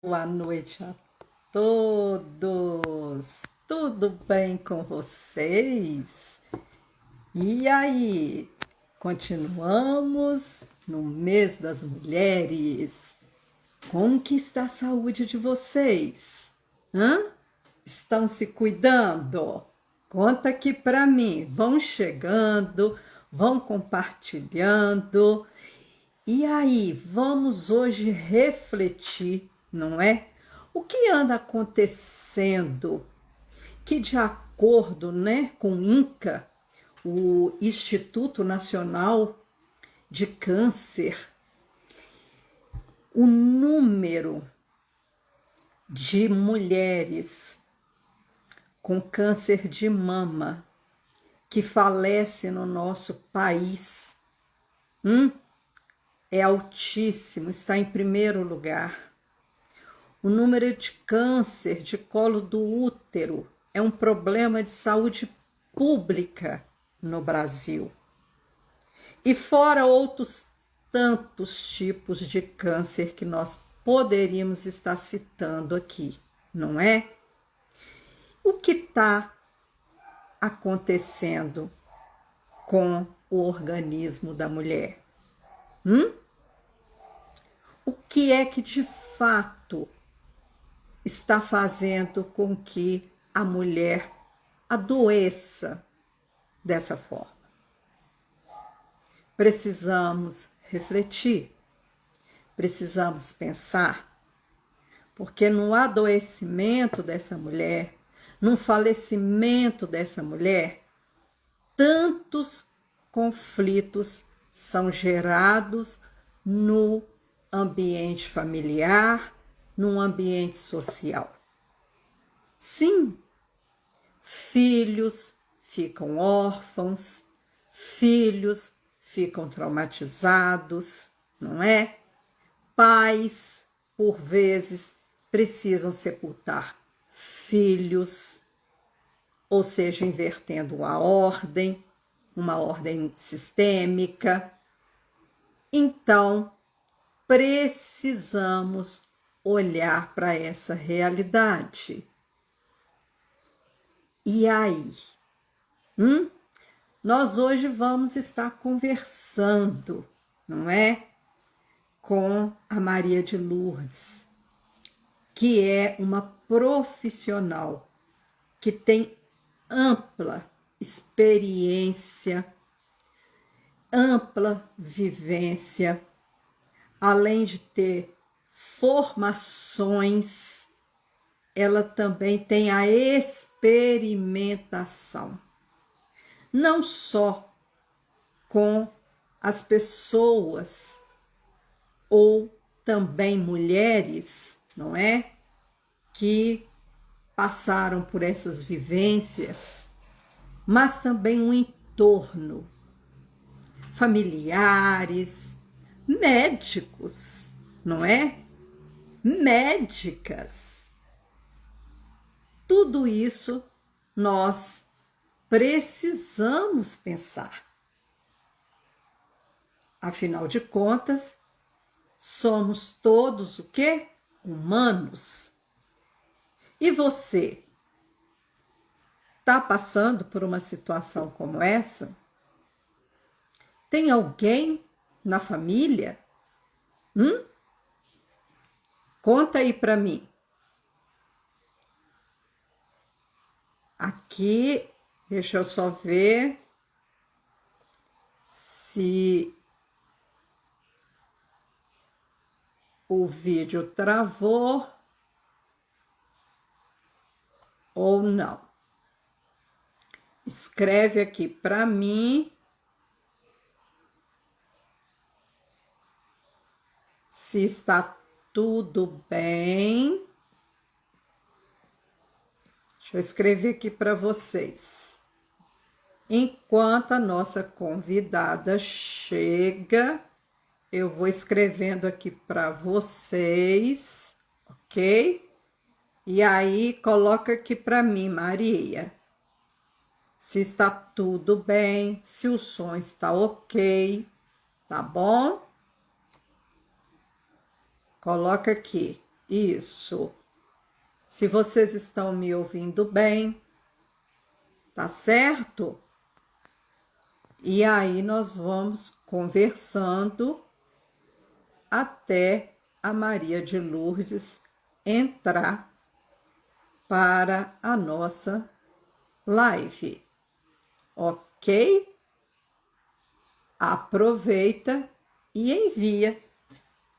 Boa noite a todos. Tudo bem com vocês? E aí? Continuamos no mês das mulheres. Como que está a saúde de vocês? Hã? Estão se cuidando? Conta aqui para mim. Vão chegando, vão compartilhando. E aí, vamos hoje refletir, não é? O que anda acontecendo que, de acordo, né, com o INCA, o Instituto Nacional de Câncer, o número de mulheres com câncer de mama que falece no nosso país, é altíssimo, está em primeiro lugar. O número de câncer de colo do útero é um problema de saúde pública no Brasil. E fora outros tantos tipos de câncer que nós poderíamos estar citando aqui, não é? O que está acontecendo com o organismo da mulher? O que é que de fato está fazendo com que a mulher adoeça dessa forma? Precisamos refletir, precisamos pensar, porque no adoecimento dessa mulher, no falecimento dessa mulher, tantos conflitos são gerados no ambiente familiar, no ambiente social. Sim, filhos ficam órfãos, filhos ficam traumatizados, não é? Pais, por vezes, precisam sepultar filhos, ou seja, invertendo a ordem, uma ordem sistêmica. Então, precisamos olhar para essa realidade. E aí? Nós hoje vamos estar conversando, não é? Com a Maria de Lourdes, que é uma profissional que tem ampla experiência, ampla vivência, além de ter formações, ela também tem a experimentação. Não só com as pessoas ou também mulheres, não é? Que passaram por essas vivências, mas também o entorno, familiares, médicos, não é? Médicas. Tudo isso nós precisamos pensar. Afinal de contas, somos todos o quê? Humanos. E você está passando por uma situação como essa? Tem alguém na família? Conta aí para mim. Aqui, deixa eu só ver se o vídeo travou ou não. Escreve aqui para mim se está tudo bem. Deixa eu escrever aqui para vocês. Enquanto a nossa convidada chega, eu vou escrevendo aqui para vocês, ok? E aí, coloca aqui para mim, Maria, se está tudo bem, se o som está ok, tá bom? Coloca aqui. Isso. Se vocês estão me ouvindo bem, tá certo? E aí nós vamos conversando até a Maria de Lourdes entrar para a nossa live, ok? Aproveita e envia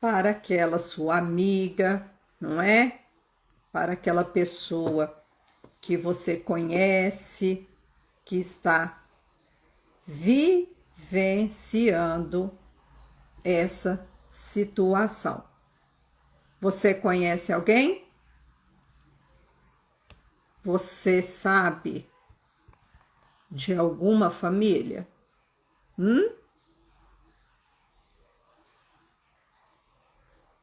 para aquela sua amiga, não é? Para aquela pessoa que você conhece, que está vivenciando essa situação. Você conhece alguém? Você sabe de alguma família?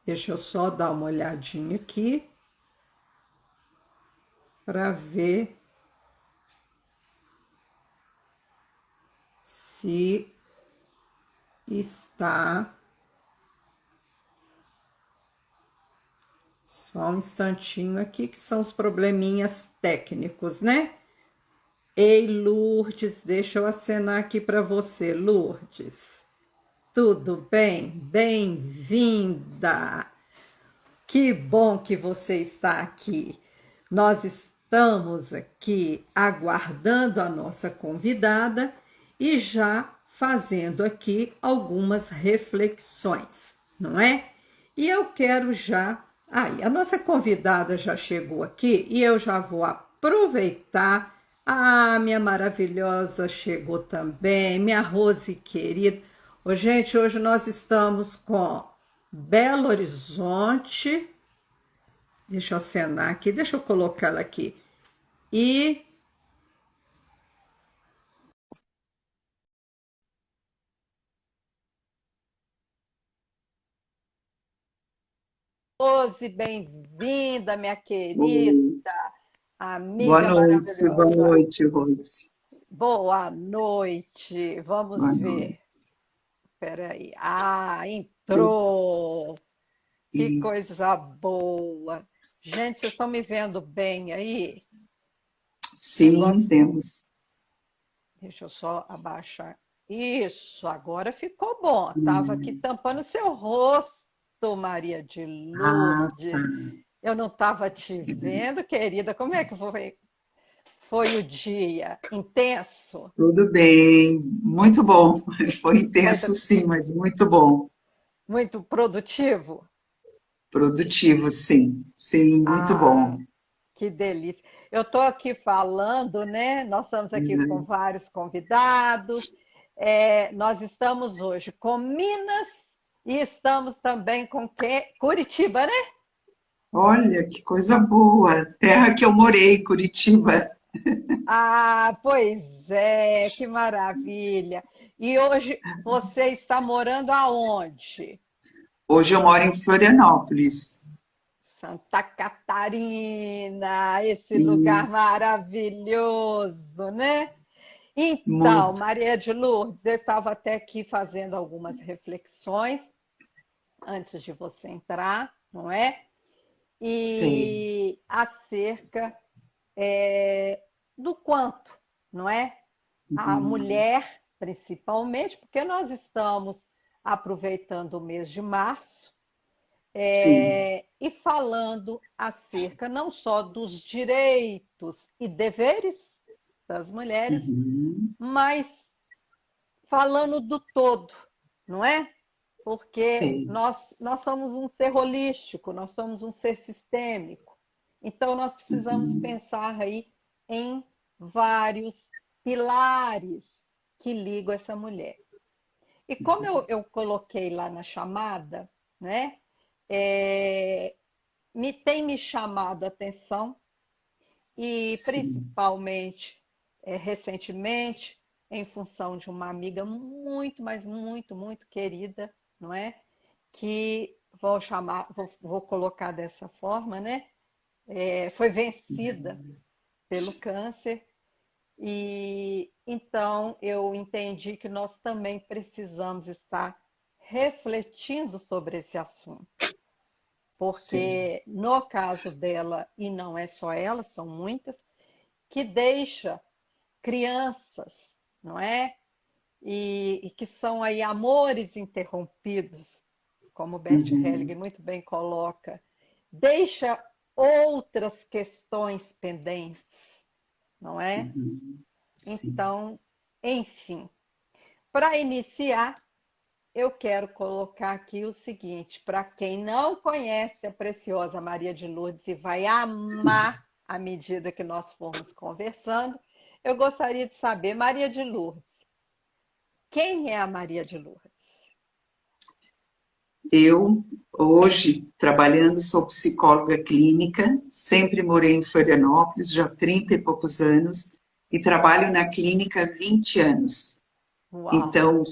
Deixa eu só dar uma olhadinha aqui para ver se está. Só um instantinho aqui, que são os probleminhas técnicos, né? Ei, Lourdes, deixa eu acenar aqui para você, Lourdes. Tudo bem? Bem-vinda! Que bom que você está aqui. Nós estamos aqui aguardando a nossa convidada e já fazendo aqui algumas reflexões, não é? E eu quero já. Aí, a nossa convidada já chegou aqui e eu já vou aproveitar. Ah, minha maravilhosa chegou também, minha Rose querida. Ô, gente, hoje nós estamos com Belo Horizonte. Deixa eu acenar aqui, deixa eu colocar ela aqui. E Rose, bem-vinda, minha querida Oi. Boa amiga noite, maravilhosa. Rose. Boa noite. Boa Vamos noite. ver. Espera aí. Ah, Isso, entrou. Que isso. coisa boa. Gente, vocês estão me vendo bem aí? Sim, Negócio. temos. Deixa eu só abaixar. Isso, agora ficou bom. Tava aqui Hum. tampando seu rosto, Maria de Ah, tá. Lourdes. Eu não estava te vendo, querida. Como é que foi o dia? Intenso? Tudo bem. Muito bom. Foi Muito, intenso, sim, mas muito bom. muito produtivo? Produtivo, sim. Sim, muito Ah, bom. que delícia. Eu estou aqui falando, né? Nós estamos aqui com Uhum. vários convidados. Nós estamos hoje com Minas e estamos também com Curitiba, né? Olha, que coisa boa. Terra que eu morei, Curitiba. Ah, pois é, que maravilha. E hoje você está morando aonde? Hoje eu moro em Florianópolis. Santa Catarina, esse lugar Isso, maravilhoso, né? Então, muito. Maria de Lourdes, eu estava até aqui fazendo algumas reflexões antes de você entrar, não é? Sim. E acerca do quanto, não é? A Uhum. mulher, principalmente, porque nós estamos aproveitando o mês de março, Sim. e falando acerca não só dos direitos e deveres das mulheres, Uhum. mas falando do todo, não é? Porque Sei. nós somos um ser holístico, nós somos um ser sistêmico. Então, nós precisamos Uhum. pensar aí em vários pilares que ligam essa mulher. E como eu coloquei lá na chamada, né? é, tem me chamado a atenção e Sim. principalmente recentemente, em função de uma amiga muito, mas muito, muito querida, não é? Que vou chamar, vou colocar dessa forma, né? Foi vencida pelo câncer e então eu entendi que nós também precisamos estar refletindo sobre esse assunto. sim. porque no caso dela, e não é só ela, são muitas, que deixa crianças, não é? E que são aí amores interrompidos, como Bert Helling Uhum, muito bem coloca, deixa outras questões pendentes, não é? uhum, sim. Então, enfim, para iniciar, eu quero colocar aqui o seguinte, para quem não conhece a preciosa Maria de Lourdes e vai amar à medida que nós formos conversando, eu gostaria de saber, Maria de Lourdes, quem é a Maria de Lourdes? Eu, hoje, trabalhando, sou psicóloga clínica, sempre morei em Florianópolis, já há 30 e poucos anos, e trabalho na clínica há 20 anos. Uau! Então,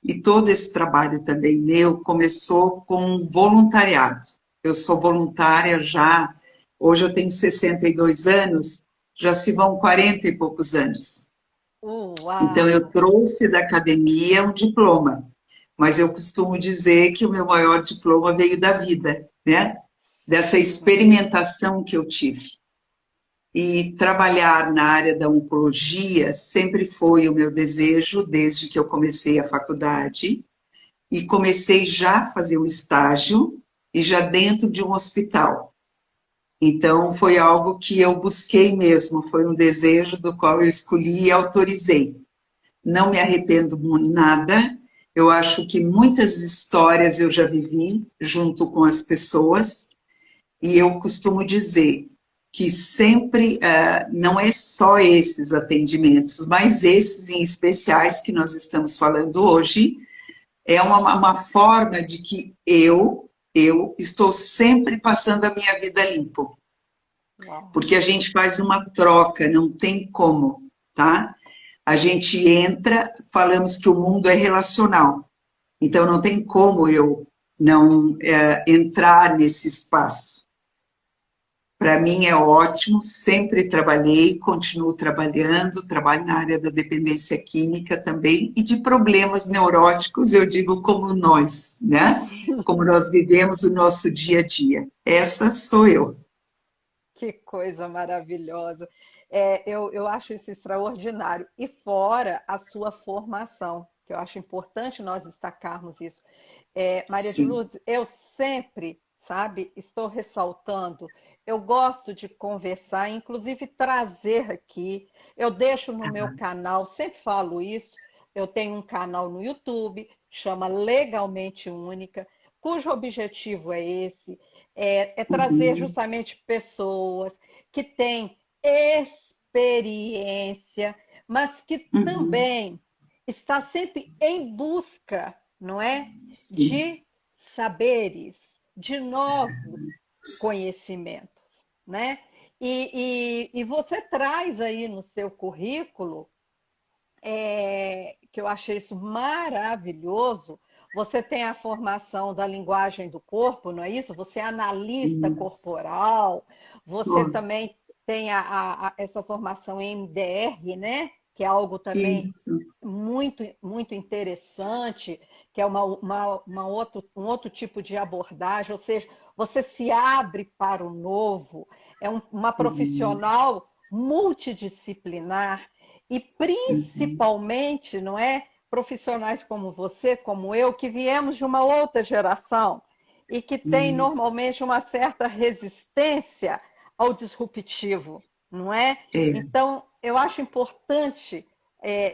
e todo esse trabalho também meu começou com voluntariado. Eu sou voluntária já, hoje eu tenho 62 anos, já se vão 40 e poucos anos. Então, eu Uau! trouxe da academia um diploma, mas eu costumo dizer que o meu maior diploma veio da vida, né? Dessa Sim. experimentação que eu tive. E trabalhar na área da oncologia sempre foi o meu desejo desde que eu comecei a faculdade e comecei já a fazer o estágio e já dentro de um hospital. Então foi algo que eu busquei mesmo, foi um desejo do qual eu escolhi e autorizei. Não me arrependo nada. Eu acho que muitas histórias eu já vivi junto com as pessoas e eu costumo dizer que sempre não é só esses atendimentos, mas esses em especiais que nós estamos falando hoje, é uma forma de que eu estou sempre passando a minha vida limpo, Uau! porque a gente faz uma troca, não tem como, tá? A gente entra, falamos que o mundo é relacional, então não tem como eu não entrar nesse espaço. Para mim é ótimo, sempre trabalhei, continuo trabalhando, trabalho na área da dependência química também e de problemas neuróticos, eu digo como nós, né? Como nós vivemos o nosso dia a dia. Essa sou eu. Que coisa maravilhosa. Eu acho isso extraordinário. E fora a sua formação, que eu acho importante nós destacarmos isso. Maria de Sim. Lourdes, eu sempre, sabe, estou ressaltando, eu gosto de conversar, inclusive trazer aqui. Eu deixo no meu canal, sempre falo isso. Eu tenho um canal no YouTube, chama Legalmente Única, cujo objetivo é esse é trazer Uhum, justamente pessoas que têm experiência, mas que uhum, também está sempre em busca, não é, sim. de saberes, de novos conhecimentos, né? E você traz aí no seu currículo que eu achei isso maravilhoso. Você tem a formação da linguagem do corpo, não é isso? Você é analista Isso. corporal, você Sou. também tem essa formação em MDR, né? Que é algo também Isso. muito, muito interessante, que é um outro tipo de abordagem, ou seja, você se abre para o novo, uma Uhum, profissional multidisciplinar e uhum, principalmente, não é, profissionais como você, como eu, que viemos de uma outra geração e que tem isso. normalmente uma certa resistência ao disruptivo, não é? É. Então, eu acho importante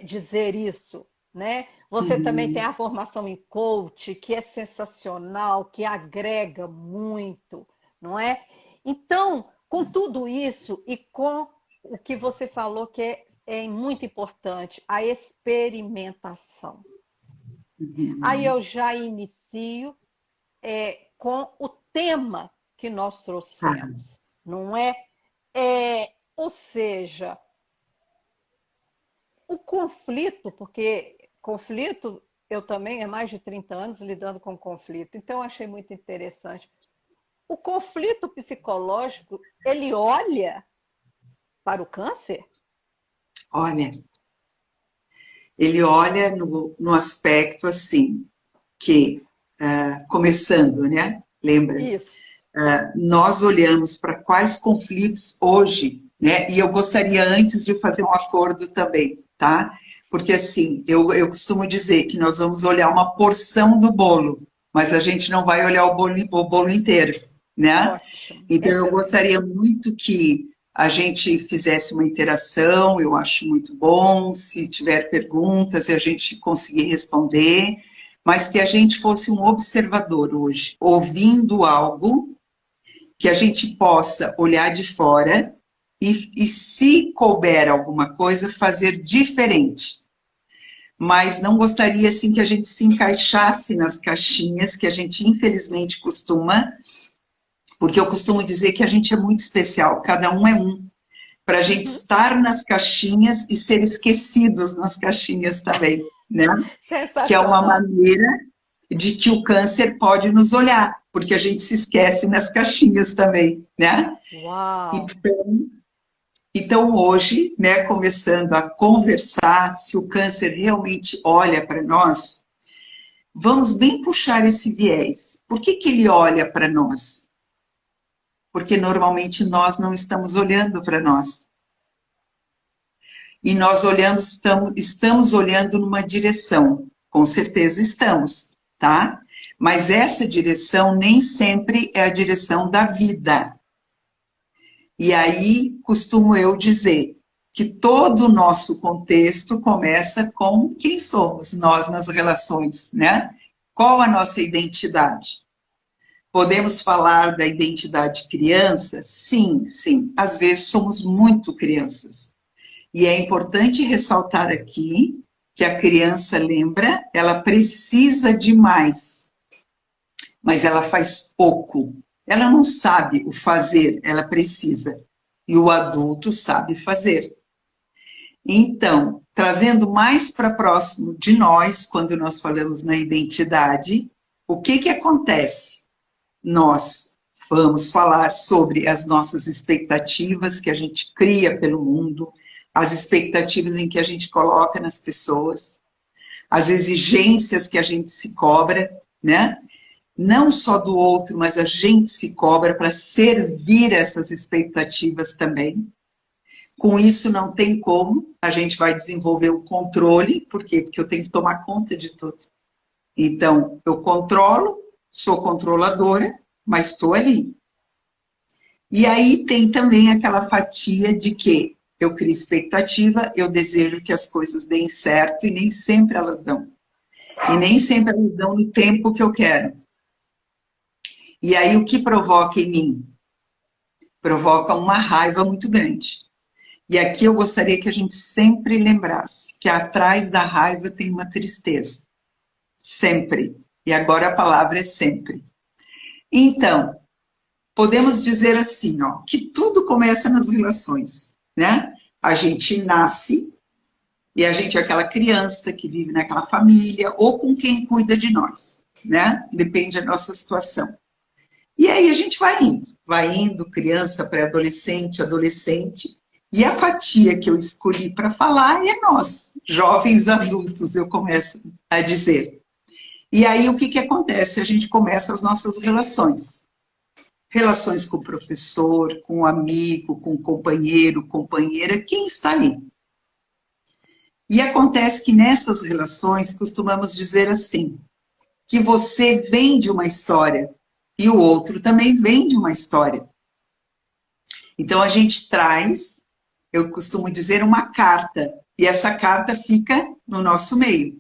dizer isso, né? Você também tem Uhum, a formação em coach, que é sensacional, que agrega muito, não é? Então, com tudo isso e com o que você falou que é muito importante, a experimentação. Aí uhum. eu já inicio com o tema que nós Tá. trouxemos, não é? Ou seja, o conflito, porque conflito, eu também há mais de 30 anos lidando com conflito, então eu achei muito interessante. O conflito psicológico, ele olha para o câncer? Olha, ele olha no aspecto assim, que, começando, né? Lembra? Isso. nós olhamos para quais conflitos hoje, né? E eu gostaria antes de fazer um acordo também, tá? Porque assim, eu costumo dizer que nós vamos olhar uma porção do bolo, mas a gente não vai olhar o bolo inteiro, né? Ótimo. Então eu Excelente. gostaria muito que a gente fizesse uma interação, eu acho muito bom, se tiver perguntas e a gente conseguir responder, mas que a gente fosse um observador hoje, ouvindo algo que a gente possa olhar de fora e se couber alguma coisa, fazer diferente. Mas não gostaria, assim, que a gente se encaixasse nas caixinhas que a gente, infelizmente, costuma, porque eu costumo dizer que a gente é muito especial, cada um é um, para a gente estar nas caixinhas e ser esquecidos nas caixinhas também, né? Que é uma Sensacional. maneira de que o câncer pode nos olhar, porque a gente se esquece nas caixinhas também, né? Uau! Então hoje, né, começando a conversar, se o câncer realmente olha para nós, vamos bem puxar esse viés. Por que que ele olha para nós? Porque normalmente nós não estamos olhando para nós. E nós olhamos, estamos olhando numa direção. Com certeza estamos, tá? Mas essa direção nem sempre é a direção da vida. E aí costumo eu dizer que todo o nosso contexto começa com quem somos nós nas relações, né? Qual a nossa identidade? Podemos falar da identidade criança? Sim, sim. Às vezes somos muito crianças. E é importante ressaltar aqui que a criança, lembra, ela precisa de mais, mas ela faz pouco. Ela não sabe o fazer, ela precisa. E o adulto sabe fazer. Então, trazendo mais para próximo de nós, quando nós falamos na identidade, o que que acontece? Nós vamos falar sobre as nossas expectativas que a gente cria pelo mundo, as expectativas em que a gente coloca nas pessoas, as exigências que a gente se cobra, né? Não só do outro, mas a gente se cobra para servir essas expectativas também. Com isso não tem como, a gente vai desenvolver o controle, por quê? Porque eu tenho que tomar conta de tudo. Então, eu controlo, sou controladora, mas estou ali. E aí tem também aquela fatia de que eu crio expectativa, eu desejo que as coisas deem certo e nem sempre elas dão. E nem sempre elas dão no tempo que eu quero. E aí o que provoca em mim? Provoca uma raiva muito grande. E aqui eu gostaria que a gente sempre lembrasse que atrás da raiva tem uma tristeza. Sempre. E agora a palavra é sempre. Então, podemos dizer assim, ó, que tudo começa nas relações, né? A gente nasce e a gente é aquela criança que vive naquela família ou com quem cuida de nós, né? Depende da nossa situação. E aí a gente vai indo, criança, pré-adolescente, adolescente, e a fatia que eu escolhi para falar é nós, jovens adultos, eu começo a dizer. E aí o que que acontece? A gente começa as nossas relações. Relações com o professor, com o amigo, com o companheiro, companheira, quem está ali. E acontece que nessas relações costumamos dizer assim, que você vem de uma história e o outro também vem de uma história. Então a gente traz, eu costumo dizer, uma carta, e essa carta fica no nosso meio.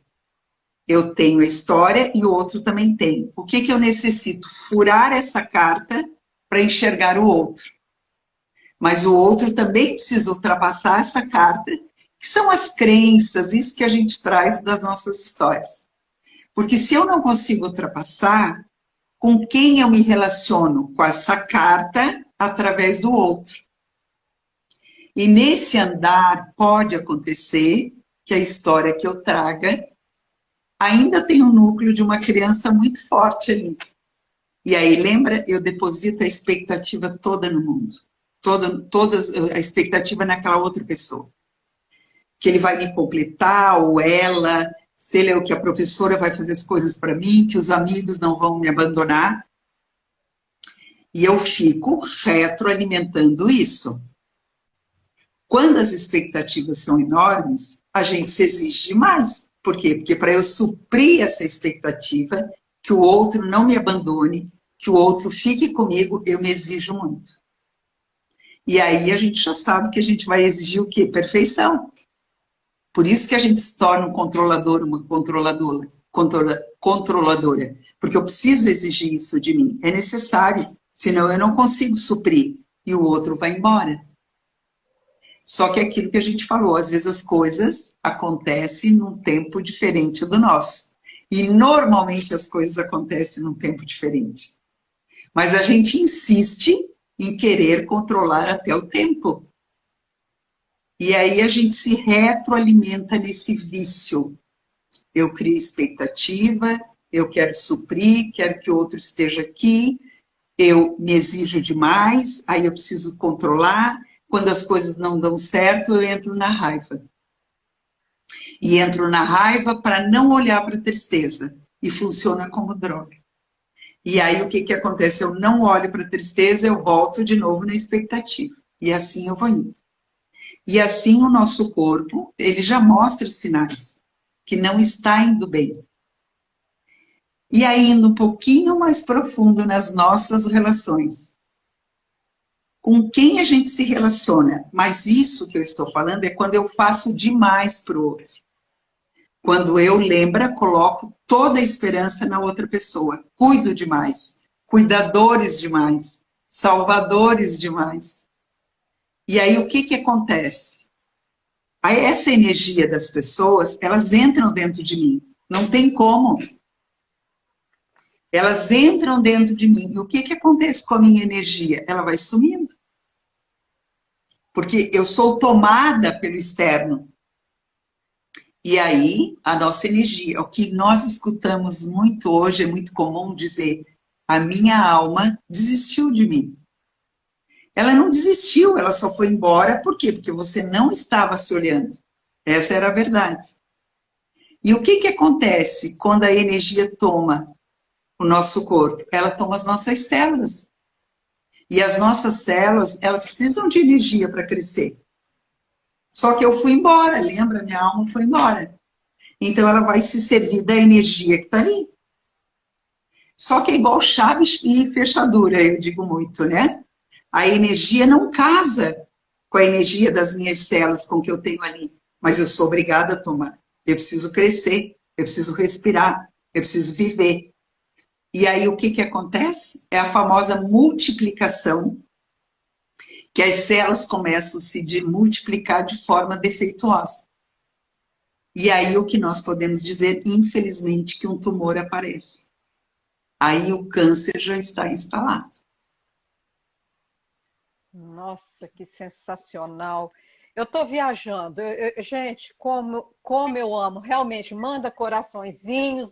Eu tenho a história e o outro também tem. O que que eu necessito? Furar essa carta para enxergar o outro. Mas o outro também precisa ultrapassar essa carta, que são as crenças, isso que a gente traz das nossas histórias. Porque se eu não consigo ultrapassar, com quem eu me relaciono? Com essa carta através do outro. E nesse andar pode acontecer que a história que eu traga ainda tem um núcleo de uma criança muito forte ali. E aí, lembra, eu deposito a expectativa toda no mundo. Toda a expectativa naquela outra pessoa. Que ele vai me completar, ou ela, se ele é o que a professora vai fazer as coisas para mim, que os amigos não vão me abandonar. E eu fico retroalimentando isso. Quando as expectativas são enormes, a gente se exige demais. Por quê? Porque para eu suprir essa expectativa, que o outro não me abandone, que o outro fique comigo, eu me exijo muito. E aí a gente já sabe que a gente vai exigir o quê? Perfeição. Por isso que a gente se torna um controlador, uma controladora. Porque eu preciso exigir isso de mim. É necessário, senão eu não consigo suprir. E o outro vai embora. Só que é aquilo que a gente falou, às vezes as coisas acontecem num tempo diferente do nosso. E normalmente as coisas acontecem num tempo diferente. Mas a gente insiste em querer controlar até o tempo. E aí a gente se retroalimenta nesse vício. Eu crio expectativa, eu quero suprir, quero que o outro esteja aqui, eu me exijo demais, aí eu preciso controlar. Quando as coisas não dão certo, eu entro na raiva. E entro na raiva para não olhar para a tristeza. E funciona como droga. E aí o que, que acontece? Eu não olho para a tristeza, eu volto de novo na expectativa. E assim eu vou indo. E assim o nosso corpo, ele já mostra sinais que não está indo bem. E aí indo um pouquinho mais profundo nas nossas relações. Com quem a gente se relaciona? Mas isso que eu estou falando é quando eu faço demais para o outro. Quando eu, lembra, coloco toda a esperança na outra pessoa. Cuido demais. Cuidadores demais. Salvadores demais. E aí o que, que acontece? Aí essa energia das pessoas, elas entram dentro de mim. Não tem como. Elas entram dentro de mim. E o que, que acontece com a minha energia? Ela vai sumindo. Porque eu sou tomada pelo externo. E aí, a nossa energia, o que nós escutamos muito hoje, é muito comum dizer, a minha alma desistiu de mim. Ela não desistiu, ela só foi embora, por quê? Porque você não estava se olhando. Essa era a verdade. E o que, que acontece quando a energia toma o nosso corpo? Ela toma as nossas células. E as nossas células, elas precisam de energia para crescer. Só que eu fui embora, lembra? Minha alma foi embora. Então, ela vai se servir da energia que está ali. Só que é igual chave e fechadura, eu digo muito, né? A energia não casa com a energia das minhas células, com o que eu tenho ali. Mas eu sou obrigada a tomar. Eu preciso crescer, eu preciso respirar, eu preciso viver. E aí, o que, que acontece? É a famosa multiplicação, que as células começam a se multiplicar de forma defeituosa. E aí o que nós podemos dizer, infelizmente, que um tumor aparece. Aí o câncer já está instalado. Nossa, que sensacional. Eu estou viajando. Gente, como eu amo. Realmente, manda coraçõezinhos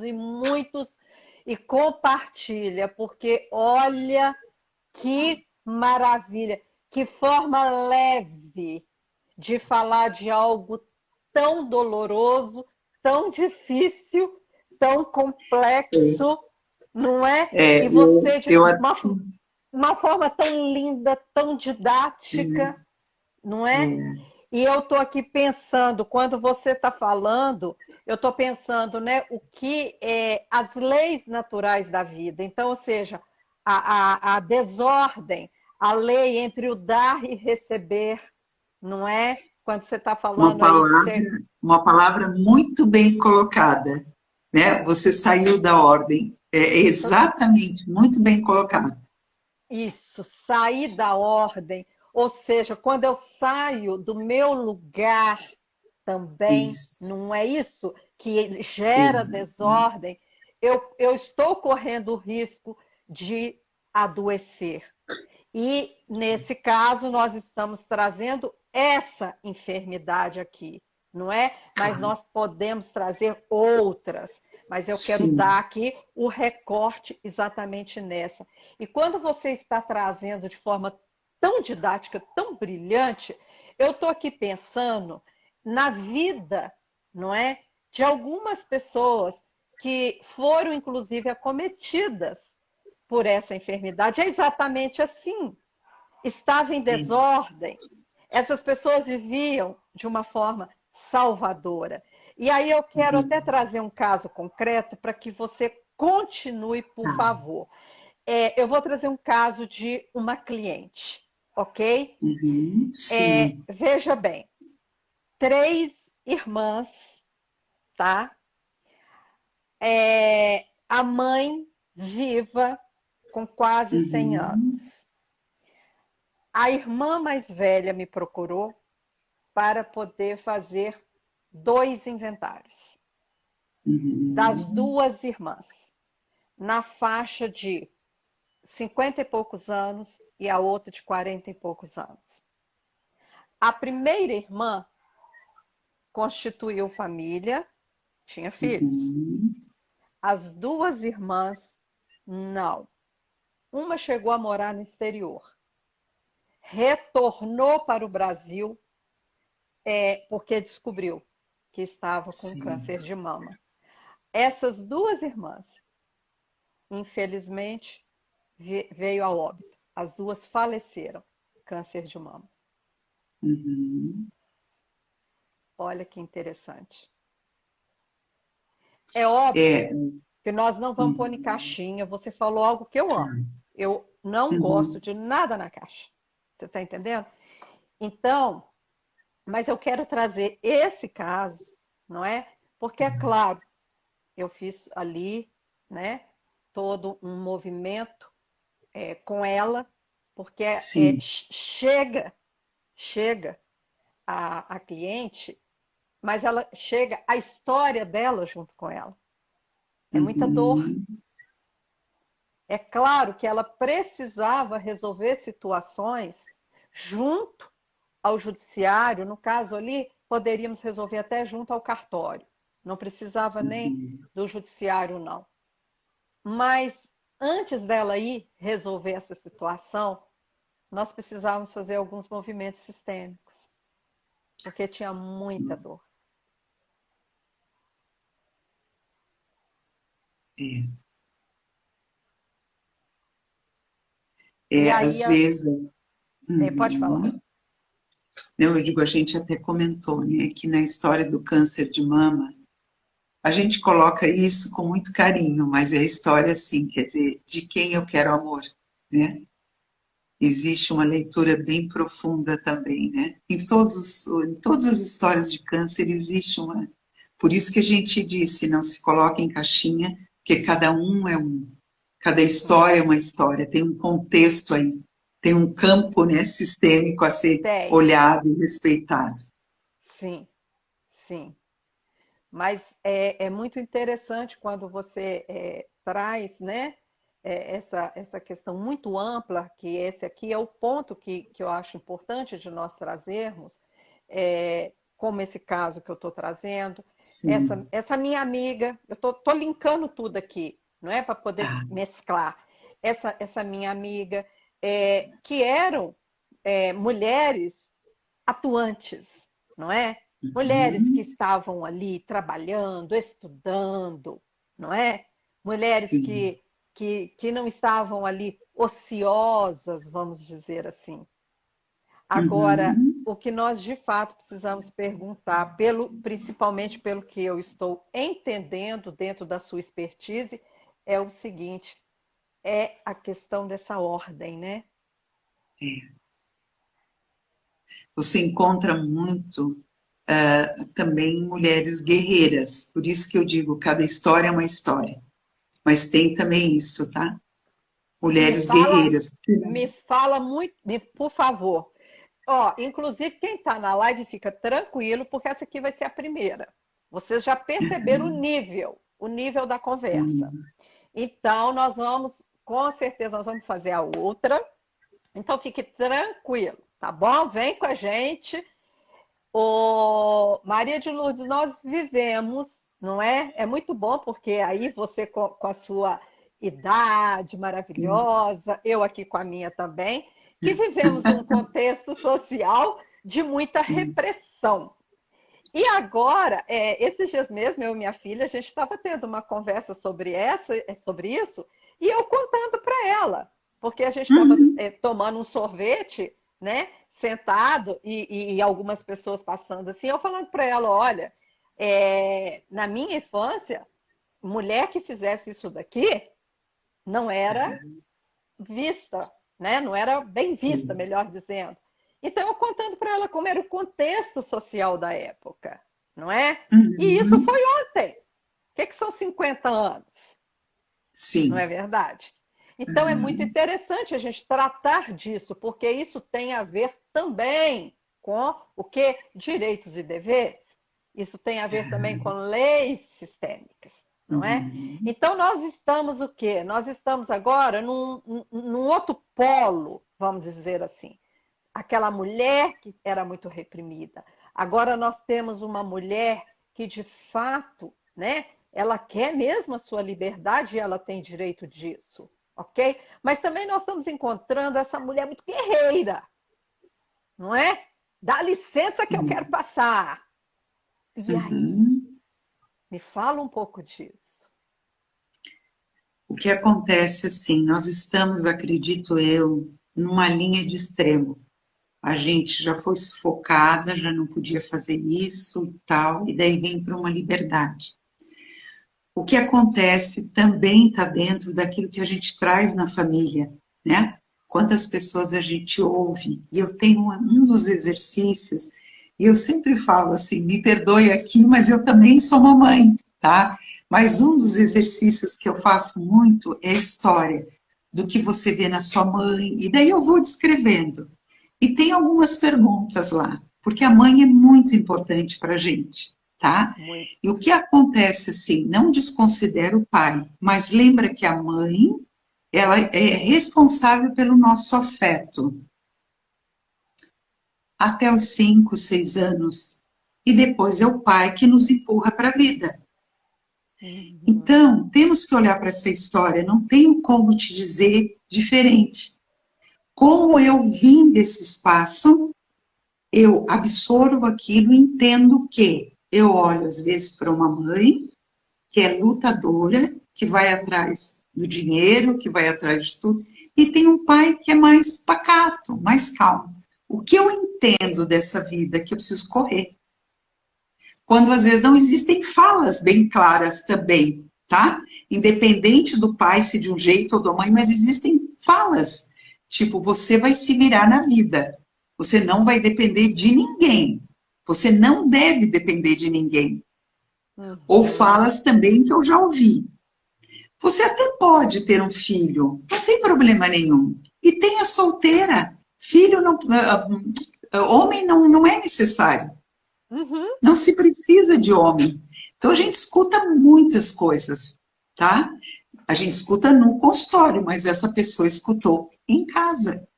e muitos, e compartilha, porque olha que maravilha, que forma leve de falar de algo tão doloroso, tão difícil, tão complexo, não é? E você, de Eu uma forma tão linda, tão didática, não é? E eu estou aqui pensando, quando você está falando, eu estou pensando, né, o que é as leis naturais da vida. Então, ou seja, a desordem, a lei entre o dar e receber, não é? Quando você está falando aí de ser. uma palavra muito bem colocada, né? Você saiu da ordem. É exatamente, muito bem colocado. Isso, sair da ordem, ou seja, quando eu saio do meu lugar também, Isso, não é isso que gera exatamente. desordem, eu estou correndo o risco de adoecer. E, nesse caso, nós estamos trazendo essa enfermidade aqui, não é? Mas nós podemos trazer outras. Mas eu quero Sim, dar aqui o recorte exatamente nessa. E quando você está trazendo de forma tão didática, tão brilhante, eu estou aqui pensando na vida, não é? De algumas pessoas que foram, inclusive, acometidas por essa enfermidade. É exatamente assim. Estava em desordem. Essas pessoas viviam de uma forma salvadora. E aí eu quero até trazer um caso concreto para que você continue, por Tá. favor. Eu vou trazer um caso de uma cliente, ok? Sim. Veja bem, 3 irmãs, tá? A mãe viva com quase 100 Uhum. anos. A irmã mais velha me procurou para poder fazer 2 inventários das Uhum. 2 irmãs, na faixa de 50 e poucos anos e a outra de 40 e poucos anos. A primeira irmã constituiu família, tinha filhos. Uhum. As 2 irmãs, não. Uma chegou a morar no exterior, retornou para o Brasil porque descobriu que estava com Sim. câncer de mama. Essas 2 irmãs, infelizmente, veio a óbito. As 2 faleceram, câncer de mama. Uhum. Olha que interessante. É óbvio É. que nós não vamos pôr em Uhum. caixinha. Você falou algo que eu amo. Eu não gosto Uhum. de nada na caixa. Você está entendendo? Então, mas eu quero trazer esse caso, não é? Porque, é claro, eu fiz ali, né, todo um movimento com ela, porque Sim. chega a cliente, mas ela chega a história dela junto com ela. É muita dor. Uhum. É claro que ela precisava resolver situações junto ao judiciário, no caso ali, poderíamos resolver até junto ao cartório. Não precisava nem Uhum. do judiciário, não. Mas antes dela ir resolver essa situação, nós precisávamos fazer alguns movimentos sistêmicos, porque tinha muita Sim. dor. É. E Às aí, vezes. pode falar. Uhum. Não, eu digo, a gente até comentou, né, que na história do câncer de mama, a gente coloca isso com muito carinho, mas é a história, assim, quer dizer, de quem eu quero amor, né? Existe uma leitura bem profunda também, né? Em todas as histórias de câncer existe uma. Por isso que a gente disse, não se coloca em caixinha, porque cada um é um, cada Sim, história é uma história, tem um contexto aí, tem um campo, né, sistêmico a ser tem. olhado e respeitado. Sim, sim. Mas é muito interessante quando você traz, né, essa questão muito ampla, que esse aqui é o ponto que eu acho importante de nós trazermos, como esse caso que eu estou trazendo, Sim, essa minha amiga, eu estou linkando tudo aqui, não é para poder tá. mesclar. Essa minha amiga, que eram mulheres atuantes, não é? Mulheres que Uhum. estavam ali trabalhando, estudando, não é? Mulheres Sim. que não estavam ali ociosas, vamos dizer assim. Agora, Uhum. o que nós de fato precisamos perguntar, principalmente pelo que eu estou entendendo dentro da sua expertise, é o seguinte: é a questão dessa ordem, né? É. Você encontra muito também mulheres guerreiras, por isso que eu digo, cada história é uma história. Mas tem também isso, tá? Me Mulheres fala, guerreiras. me fala muito, por favor. Ó, inclusive quem está na live fica tranquilo, porque essa aqui vai ser a primeira. Vocês já perceberam o nível da conversa. Hum. Então, nós vamos, com certeza, nós vamos fazer a outra. Então, fique tranquilo, tá bom? Vem com a gente. Ô, Maria de Lourdes, nós vivemos, não é? É muito bom, porque aí você com a sua idade Isso. maravilhosa, eu aqui com a minha também, que vivemos um contexto social de muita Isso. repressão. E agora, esses dias mesmo, eu e minha filha, a gente estava tendo uma conversa sobre isso, E eu contando para ela, porque a gente estava Uhum. tomando um sorvete, né? Sentado e algumas pessoas passando assim, eu falando para ela, olha, na minha infância, mulher que fizesse isso daqui não era vista, né? Não era bem vista, Sim. melhor dizendo. Então, eu contando para ela como era o contexto social da época, não é? E isso Uhum. foi ontem. O que são 50 anos? Não Sim. é verdade? Então, é muito Uhum. interessante a gente tratar disso, porque isso tem a ver também com o que? Direitos e deveres. Isso tem a ver também com leis sistêmicas, não é? Uhum. Então, nós estamos o quê? Nós estamos agora num outro polo, vamos dizer assim. Aquela mulher que era muito reprimida. Agora nós temos uma mulher que, de fato, né, ela quer mesmo a sua liberdade e ela tem direito disso, ok? Mas também nós estamos encontrando essa mulher muito guerreira, não é? Dá licença que eu quero Sim. passar. E aí? Uhum. Me fala um pouco disso. O que acontece, assim, nós estamos, acredito eu, numa linha de extremo. A gente já foi sufocada, já não podia fazer isso e tal, e daí vem para uma liberdade. O que acontece também está dentro daquilo que a gente traz na família, né? Quantas pessoas a gente ouve, e eu tenho um dos exercícios, e eu sempre falo assim, me perdoe aqui, mas eu também sou mamãe, tá? Mas um dos exercícios que eu faço muito é a história do que você vê na sua mãe, e daí eu vou descrevendo. E tem algumas perguntas lá, porque a mãe é muito importante para a gente, tá? E o Muito. que acontece assim, não desconsidera o pai, mas lembra que a mãe, ela é responsável pelo nosso afeto até os 5, 6 anos. E depois é o pai que nos empurra para a vida. Uhum. Então, temos que olhar para essa história, não tenho como te dizer diferente. Como eu vim desse espaço, eu absorvo aquilo e entendo que eu olho às vezes para uma mãe que é lutadora, que vai atrás do dinheiro, que vai atrás de tudo, e tem um pai que é mais pacato, mais calmo. O que eu entendo dessa vida é que eu preciso correr. Quando às vezes não existem falas bem claras também, tá? Independente do pai se de um jeito ou da mãe, mas existem falas. Tipo, você vai se virar na vida. Você não vai depender de ninguém. Você não deve depender de ninguém. Ou Uhum. falas também que eu já ouvi. Você até pode ter um filho, não tem problema nenhum. E tenha solteira. Filho não, homem não é necessário. Uhum. Não se precisa de homem. Então a gente escuta muitas coisas, tá? A gente escuta no consultório, mas essa pessoa escutou em casa.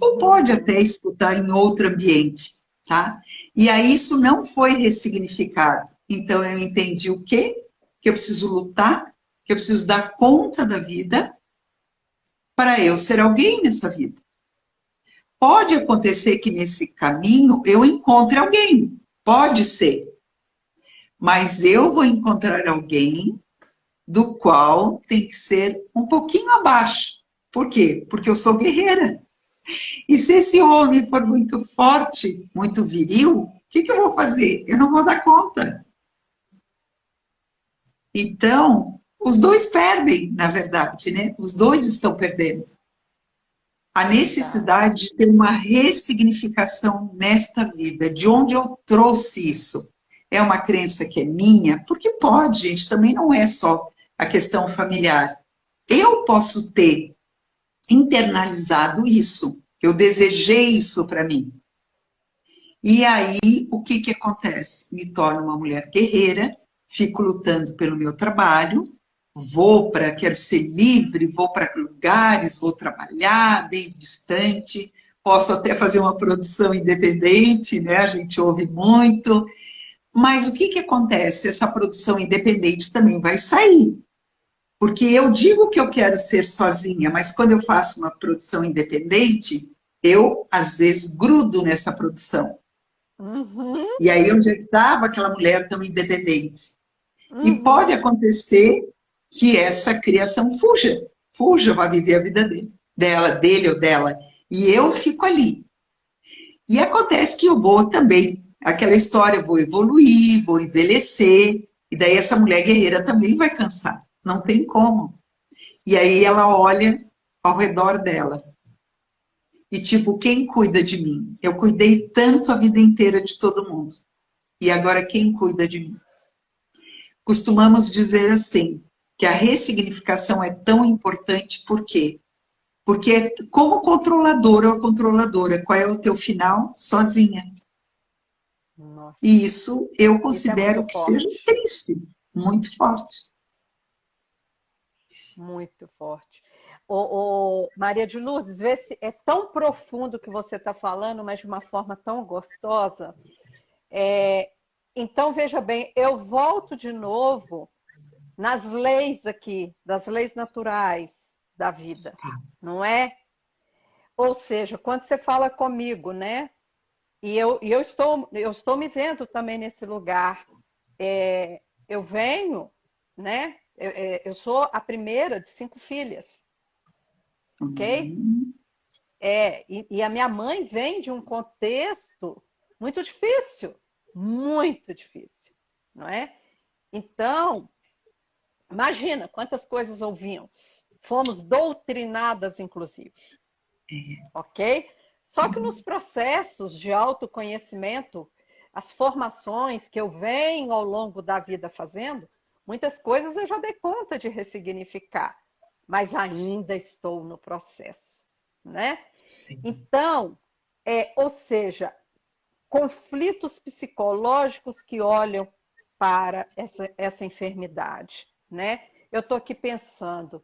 Ou pode até Uhum. escutar em outro ambiente, tá? E aí isso não foi ressignificado. Então eu entendi o quê? Que eu preciso lutar, que eu preciso dar conta da vida para eu ser alguém nessa vida. Pode acontecer que nesse caminho eu encontre alguém, pode ser, mas eu vou encontrar alguém do qual tem que ser um pouquinho abaixo. Por quê? Porque eu sou guerreira. E se esse homem for muito forte, muito viril, o que eu vou fazer? Eu não vou dar conta. Então, os dois perdem, na verdade, né? Os dois estão perdendo. A Verdade. necessidade de ter uma ressignificação nesta vida, de onde eu trouxe isso. É uma crença que é minha? Porque pode, gente, também não é só a questão familiar. Eu posso ter internalizado isso, eu desejei isso para mim. E aí, o que acontece? Me torno uma mulher guerreira, fico lutando pelo meu trabalho, quero ser livre, vou para lugares, vou trabalhar bem distante, posso até fazer uma produção independente, né? A gente ouve muito. Mas o que acontece? Essa produção independente também vai sair. Porque eu digo que eu quero ser sozinha, mas quando eu faço uma produção independente, eu, às vezes, grudo nessa produção. Uhum. E aí, onde é que estava aquela mulher tão independente? E pode Uhum. acontecer que essa criação fuja. fuja, vai viver a vida dele ou dela. E eu fico ali. E acontece que eu vou também, aquela história, eu vou evoluir, vou envelhecer, e daí essa mulher guerreira também vai cansar. Não tem como. E aí ela olha ao redor dela. E tipo, quem cuida de mim? Eu cuidei tanto a vida inteira de todo mundo. E agora quem cuida de mim? Costumamos dizer assim, que a ressignificação é tão importante, por quê? Porque como controladora ou controladora, qual é o teu final? Sozinha. Nossa, E isso eu isso é muito considero que seja forte, triste, muito forte. muito forte. Maria de Lourdes, vê se é tão profundo que você está falando, mas de uma forma tão gostosa. Então, veja bem, eu volto de novo nas leis aqui, das leis naturais da vida, não é? Ou seja, quando você fala comigo, né? E eu estou me vendo também nesse lugar. Eu venho, né? Eu sou a primeira de 5 filhas, ok? Uhum. E a minha mãe vem de um contexto muito difícil, não é? Então, imagina quantas coisas ouvimos. Fomos doutrinadas, inclusive, ok? Só que nos processos de autoconhecimento, as formações que eu venho ao longo da vida fazendo, muitas coisas eu já dei conta de ressignificar, mas ainda estou no processo, né? Sim. Então, ou seja, conflitos psicológicos que olham para essa enfermidade, né? Eu estou aqui pensando,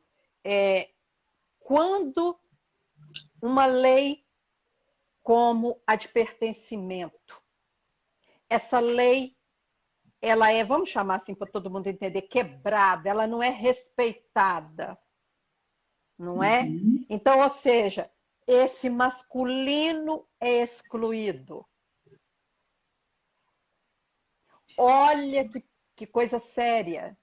quando uma lei como a de pertencimento, essa lei, ela é, vamos chamar assim para todo mundo entender, quebrada, ela não é respeitada, não é? Uhum. Então, ou seja, esse masculino é excluído. Olha que coisa séria.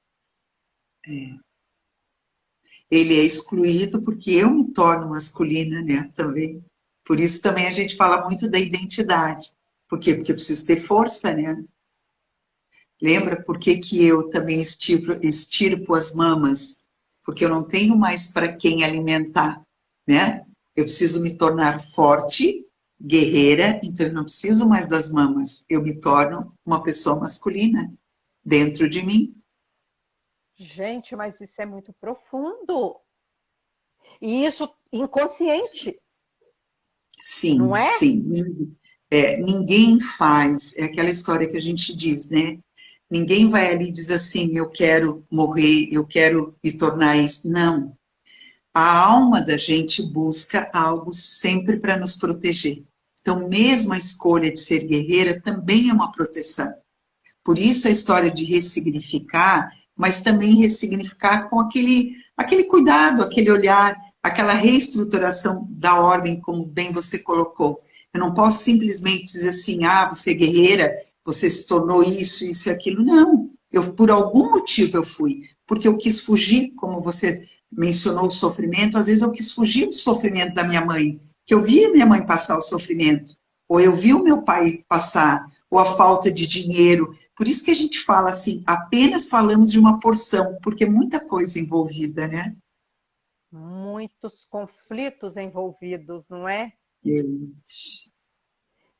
Ele é excluído porque eu me torno masculina, né, também. Por isso também a gente fala muito da identidade. Por quê? Porque eu preciso ter força, né? Lembra por que que eu também estirpo as mamas? Porque eu não tenho mais para quem alimentar, né? Eu preciso me tornar forte, guerreira, então eu não preciso mais das mamas. Eu me torno uma pessoa masculina dentro de mim. Gente, mas isso é muito profundo. E isso inconsciente, não Sim, é? sim. Ninguém faz, é aquela história que a gente diz, né? Ninguém vai ali e diz assim, eu quero morrer, eu quero me tornar isso. Não. A alma da gente busca algo sempre para nos proteger. Então, mesmo a escolha de ser guerreira também é uma proteção. Por isso a história de ressignificar, mas também ressignificar com aquele cuidado, aquele olhar, aquela reestruturação da ordem, como bem você colocou. Eu não posso simplesmente dizer assim, ah, você é guerreira, você se tornou isso, isso e aquilo. Não, por algum motivo eu fui, porque eu quis fugir, como você mencionou o sofrimento, às vezes eu quis fugir do sofrimento da minha mãe, que eu via minha mãe passar o sofrimento, ou eu vi o meu pai passar, ou a falta de dinheiro. Por isso que a gente fala assim, apenas falamos de uma porção, porque é muita coisa envolvida, né? Muitos conflitos envolvidos, não é? É.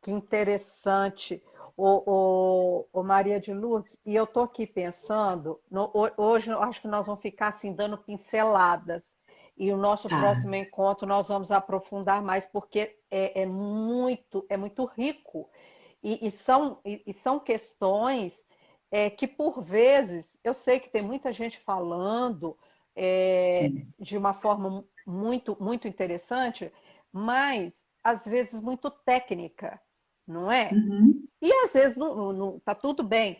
Que interessante. O Maria de Lourdes, e eu estou aqui pensando, hoje eu acho que nós vamos ficar assim dando pinceladas. E o nosso Tá. próximo encontro nós vamos aprofundar mais, porque é muito rico. E são questões que, por vezes, eu sei que tem muita gente falando Sim. de uma forma muito, muito interessante, mas às vezes muito técnica, não é? Uhum. E às vezes não tá tudo bem,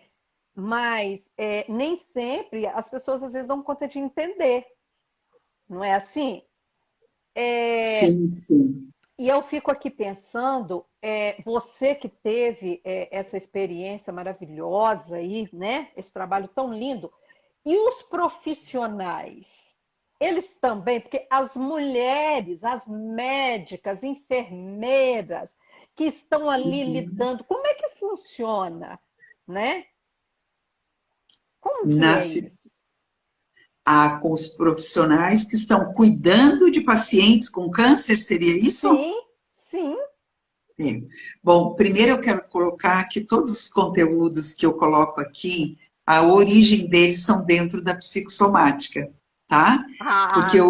mas nem sempre as pessoas às vezes dão conta de entender, não é assim? Sim, sim. E eu fico aqui pensando, você que teve essa experiência maravilhosa aí, né? Esse trabalho tão lindo, e os profissionais? eles também, porque as mulheres, as médicas, enfermeiras que estão ali Uhum. lidando, como é que funciona, né? Como que é Nasce isso? com os profissionais que estão cuidando de pacientes com câncer, seria isso? Sim, sim. É. Bom, primeiro eu quero colocar que todos os conteúdos que eu coloco aqui, a origem deles são dentro da psicossomática, tá? Porque Ah,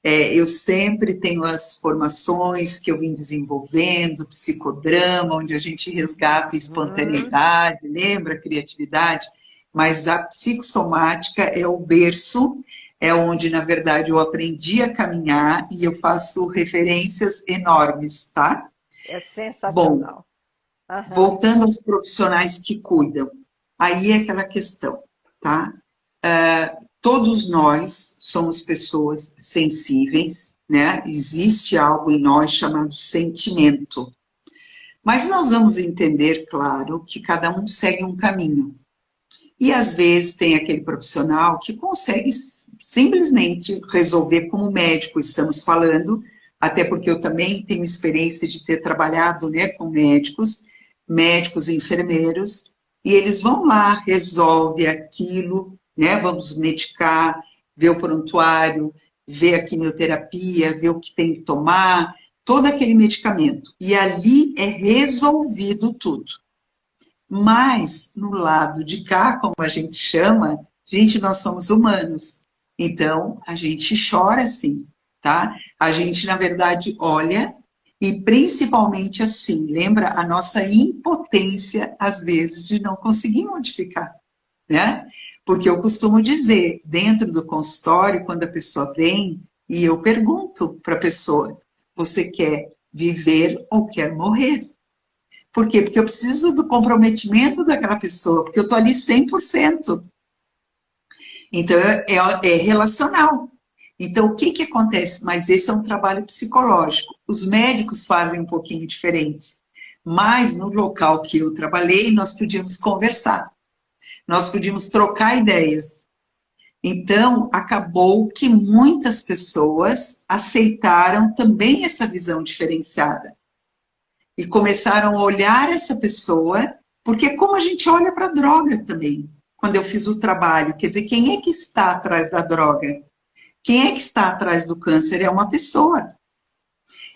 eu sempre tenho as formações que eu vim desenvolvendo, psicodrama, onde a gente resgata a uhum. espontaneidade, lembra a criatividade, mas a psicossomática é o berço, é onde, na verdade, eu aprendi a caminhar e eu faço referências enormes, tá? É Bom, sensacional. Aham. voltando aos profissionais que cuidam, aí é aquela questão, tá? Todos nós somos pessoas sensíveis, né? Existe algo em nós chamado sentimento. Mas nós vamos entender, claro, que cada um segue um caminho. E às vezes tem aquele profissional que consegue simplesmente resolver como médico, estamos falando, até porque eu também tenho experiência de ter trabalhado, né, com médicos, médicos e enfermeiros, e eles vão lá, resolve aquilo, né, vamos medicar, ver o prontuário, ver a quimioterapia, ver o que tem que tomar, todo aquele medicamento. E ali é resolvido tudo. Mas, no lado de cá, como a gente chama, gente, nós somos humanos. Então, a gente chora sim, tá? A gente, na verdade, olha e principalmente assim, lembra a nossa impotência, às vezes, de não conseguir modificar, né? Porque eu costumo dizer, dentro do consultório, quando a pessoa vem, e eu pergunto para a pessoa, você quer viver ou quer morrer? Por quê? Porque eu preciso do comprometimento daquela pessoa, porque eu estou ali 100%. Então, é relacional. Então, o que, que acontece? Mas esse é um trabalho psicológico. Os médicos fazem um pouquinho diferente. Mas no local que eu trabalhei, nós podíamos conversar. Nós podíamos trocar ideias. Então, acabou que muitas pessoas aceitaram também essa visão diferenciada e começaram a olhar essa pessoa, porque como a gente olha para a droga também, quando eu fiz o trabalho, quer dizer, quem é que está atrás da droga? Quem é que está atrás do câncer? É uma pessoa.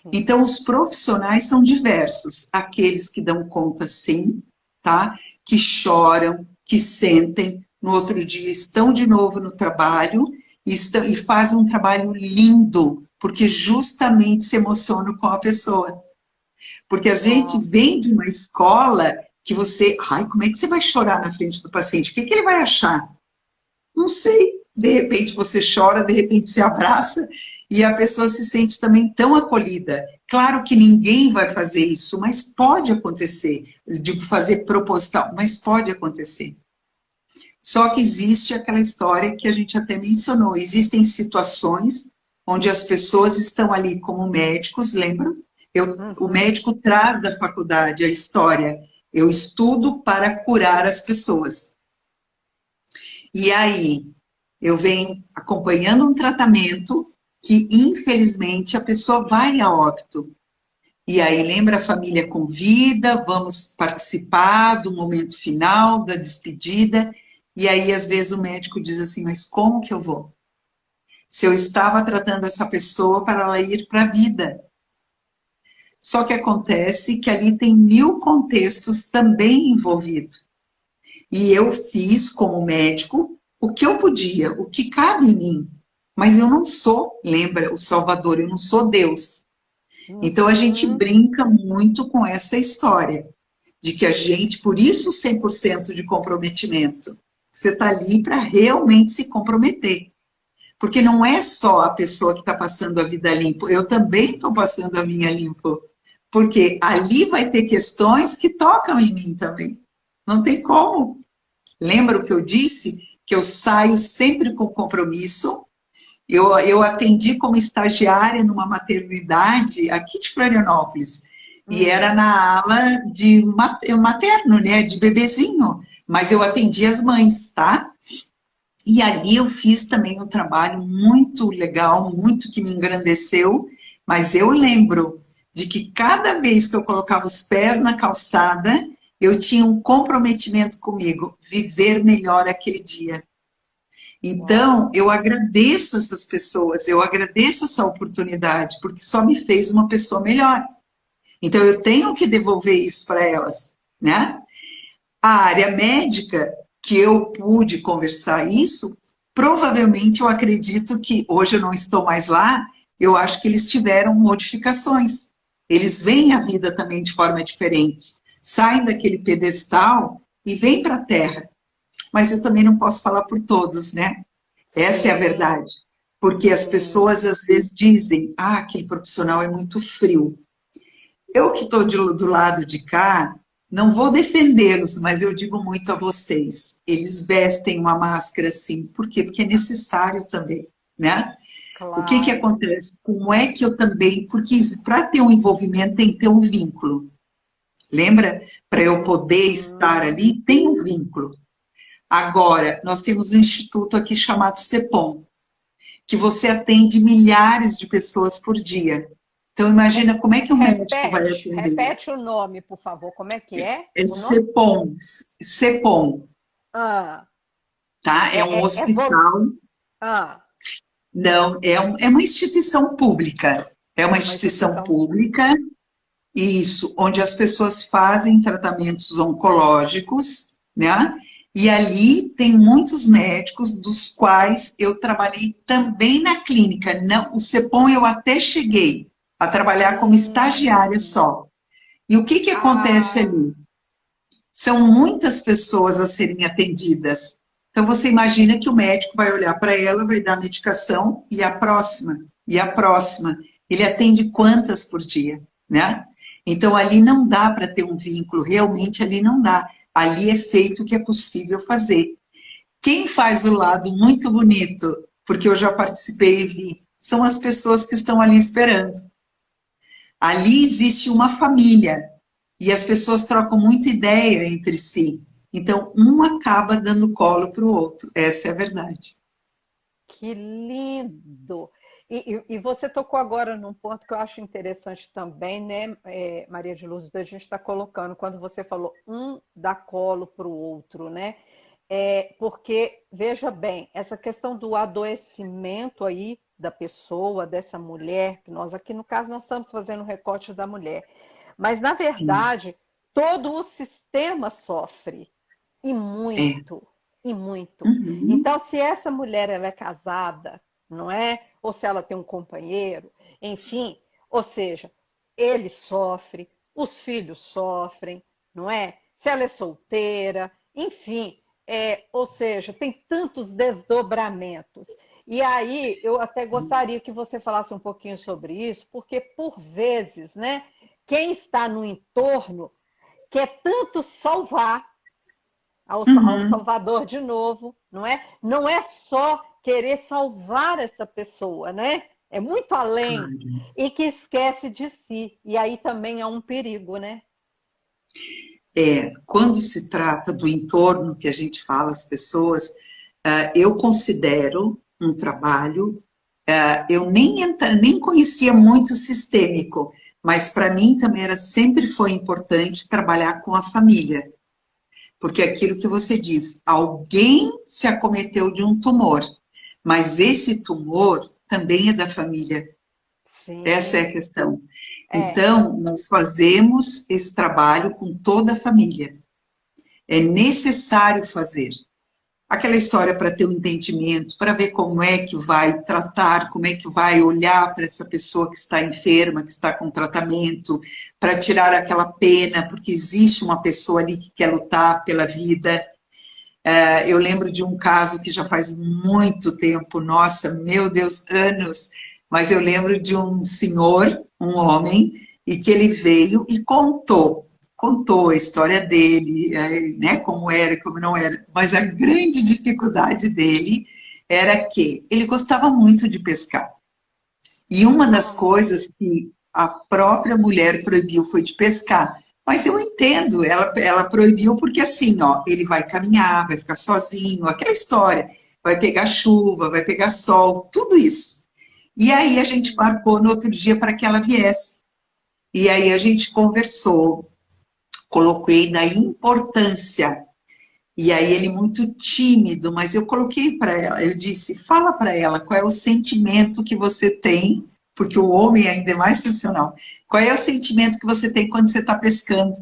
Sim. Então, os profissionais são diversos, aqueles que dão conta sim, tá? Que choram, que sentem, no outro dia estão de novo no trabalho e fazem um trabalho lindo, porque justamente se emocionam com a pessoa. Porque a gente Nossa. vem de uma escola que você, ai, como é que você vai chorar na frente do paciente? O que, que ele vai achar? Não sei. De repente você chora, de repente se abraça e a pessoa se sente também tão acolhida. Claro que ninguém vai fazer isso, mas pode acontecer. Digo fazer proposital, mas pode acontecer. Só que existe aquela história que a gente até mencionou. Existem situações onde as pessoas estão ali como médicos, lembram? O Uhum. médico traz da faculdade a história. Eu estudo para curar as pessoas. E aí, eu venho acompanhando um tratamento que, infelizmente, a pessoa vai a óbito. E aí, lembra, a família convida, vamos participar do momento final, da despedida. E aí, às vezes, o médico diz assim: mas como que eu vou? Se eu estava tratando essa pessoa para ela ir para a vida. Só que acontece que ali tem 1000 contextos também envolvidos. E eu fiz, como médico, o que eu podia, o que cabe em mim. Mas eu não sou, lembra, o Salvador, eu não sou Deus. Então a gente Uhum. brinca muito com essa história, de que a gente, por isso 100% de comprometimento. Você está ali para realmente se comprometer. Porque não é só a pessoa que está passando a vida limpo, eu também estou passando a minha limpo. Porque ali vai ter questões que tocam em mim também. Não tem como. Lembra o que eu disse? Que eu saio sempre com compromisso. Eu atendi como estagiária numa maternidade aqui de Florianópolis. E Hum. era na ala de materno, né? De bebezinho. Mas eu atendi as mães, tá? E ali eu fiz também um trabalho muito legal, muito que me engrandeceu, mas eu lembro de que cada vez que eu colocava os pés na calçada, eu tinha um comprometimento comigo, viver melhor aquele dia. Então, Uau! eu agradeço essas pessoas, eu agradeço essa oportunidade, porque só me fez uma pessoa melhor. Então, eu tenho que devolver isso para elas, né? A área médica, que eu pude conversar isso, provavelmente eu acredito que, hoje eu não estou mais lá, eu acho que eles tiveram modificações. Eles veem a vida também de forma diferente. Saem daquele pedestal e vêm para a Terra. Mas eu também não posso falar por todos, né? Essa é a Sim, verdade. Porque as sim. pessoas às vezes dizem, ah, aquele profissional é muito frio. Eu que estou do lado de cá, não vou defendê-los, mas eu digo muito a vocês. Eles vestem uma máscara assim. Por quê? Porque é necessário também, né? O que Claro. acontece? Como é que eu também... Porque para ter um envolvimento tem que ter um vínculo. Lembra? Para eu poder estar Uhum. ali, tem um vínculo. Agora, nós temos um instituto aqui chamado CEPOM, que você atende milhares de pessoas por dia. Então, imagina como é que o médico vai atender. Repete o nome, por favor. Como é que é É o nome? CEPOM, CEPOM, Ah, tá? É um hospital, ah, não, é uma instituição pública. É uma uma instituição instituição. pública, isso, onde as pessoas fazem tratamentos oncológicos, né? E ali tem muitos médicos, dos quais eu trabalhei também na clínica. Não, o CEPOM eu até cheguei a trabalhar como estagiária Hum, só. E o que que acontece ah, ali? São muitas pessoas a serem atendidas. Então você imagina que o médico vai olhar para ela, vai dar a medicação e a próxima, e a próxima. Ele atende quantas por dia, né? Então ali não dá para ter um vínculo, realmente ali não dá. Ali é feito o que é possível fazer. Quem faz o lado muito bonito, porque eu já participei e vi, são as pessoas que estão ali esperando. Ali existe uma família e as pessoas trocam muita ideia entre si. Então, um acaba dando colo para o outro. Essa é a verdade. que lindo! E você tocou agora num ponto que eu acho interessante também, né, Maria de Luz, da gente está colocando, quando você falou um dá colo para o outro, né? Porque, veja bem, essa questão do adoecimento aí da pessoa, dessa mulher, que nós aqui no caso nós estamos fazendo o recorte da mulher, mas na Sim, verdade todo o sistema sofre, e é. muito, e muito. Uhum. Então, se essa mulher ela é casada, não é? Ou se ela tem um companheiro, enfim, ou seja, ele sofre, os filhos sofrem, não é? Se ela é solteira, enfim, ou seja, tem tantos desdobramentos. E aí, eu até gostaria que você falasse um pouquinho sobre isso, porque por vezes, né, quem está no entorno quer tanto salvar ao Uhum. Salvador de novo, não é? Não é só querer salvar essa pessoa, né? É muito além Claro. e que esquece de si. E aí também é um perigo, né? Quando se trata do entorno que a gente fala, as pessoas, eu considero um trabalho, eu nem conhecia muito sistêmico, mas para mim também sempre foi importante trabalhar com a família. Porque é aquilo que você diz, alguém se acometeu de um tumor, mas esse tumor também é da família. Essa é a Sim, questão. é. Então, nós fazemos esse trabalho com toda a família. É necessário fazer. Aquela história para ter um entendimento, para ver como é que vai tratar, como é que vai olhar para essa pessoa que está enferma, que está com tratamento, para tirar aquela pena, porque existe uma pessoa ali que quer lutar pela vida. Eu lembro de um caso que já faz muito tempo, nossa, meu Deus, anos, mas eu lembro de um senhor, um homem, e que ele veio e contou a história dele, né, como era e como não era, mas a grande dificuldade dele era que ele gostava muito de pescar. E uma das Ah, coisas que a própria mulher proibiu foi de pescar. Mas eu entendo, ela proibiu porque assim, ó, ele vai caminhar, vai ficar sozinho, aquela história. vai pegar chuva, vai pegar sol, tudo isso. E aí a gente marcou no outro dia para que ela viesse. E aí a gente conversou, coloquei da importância. E aí ele muito tímido, mas eu coloquei para ela, eu disse, fala para ela qual é o sentimento que você tem, porque o homem ainda é mais sensacional. Qual é o sentimento que você tem quando você está pescando?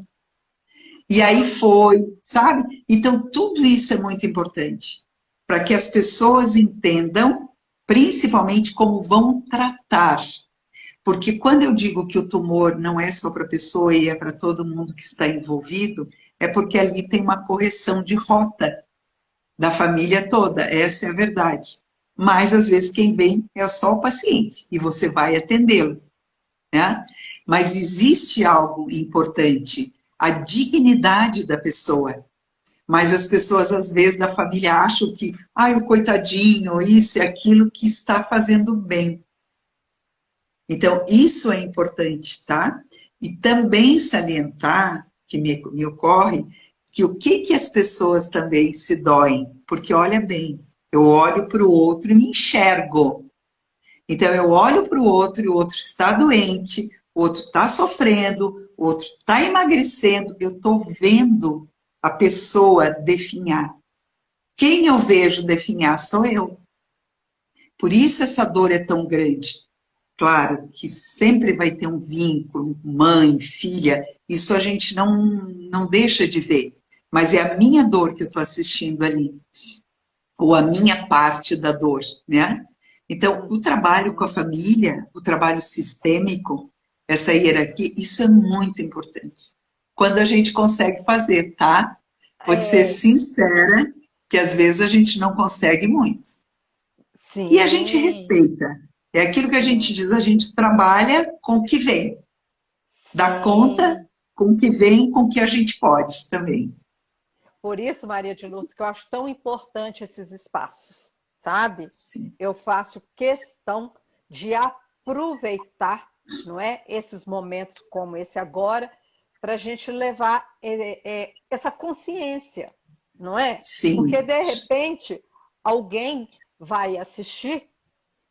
E aí foi, sabe? Então tudo isso é muito importante, para que as pessoas entendam, principalmente como vão tratar. Porque quando eu digo que o tumor não é só para a pessoa e é para todo mundo que está envolvido, é porque ali tem uma correção de rota da família toda, essa é a verdade. Mas, às vezes, quem vem é só o paciente, e você vai atendê-lo, né? Mas existe algo importante, a dignidade da pessoa. Mas as pessoas, às vezes, da família acham que, o coitadinho, isso e aquilo que está fazendo bem. Então, isso é importante, tá? E também salientar, que me ocorre, que o que as pessoas também se doem? Porque, olha bem, eu olho para o outro e me enxergo. Então, eu olho para o outro e o outro está doente, o outro está sofrendo, o outro está emagrecendo, eu estou vendo a pessoa definhar. Quem eu vejo definhar sou eu. Por isso essa dor é tão grande. Claro que sempre vai ter um vínculo, mãe, filha, isso a gente não deixa de ver. Mas é a minha dor que eu estou assistindo ali, ou a minha parte da dor, né? Então, o trabalho com a família, o trabalho sistêmico, essa hierarquia, isso é muito importante. Quando a gente consegue fazer, tá? Vou te ser sincera, que às vezes a gente não consegue muito. Sim. E a gente respeita. É aquilo que a gente diz, a gente trabalha com o que vem. Dá conta com o que vem, com o que a gente pode também. Por isso, Maria de Lourdes, que eu acho tão importante esses espaços, sabe? Sim. Eu faço questão de aproveitar, não é, esses momentos como esse agora, para a gente levar essa consciência, não é? Sim. Porque, de repente, alguém vai assistir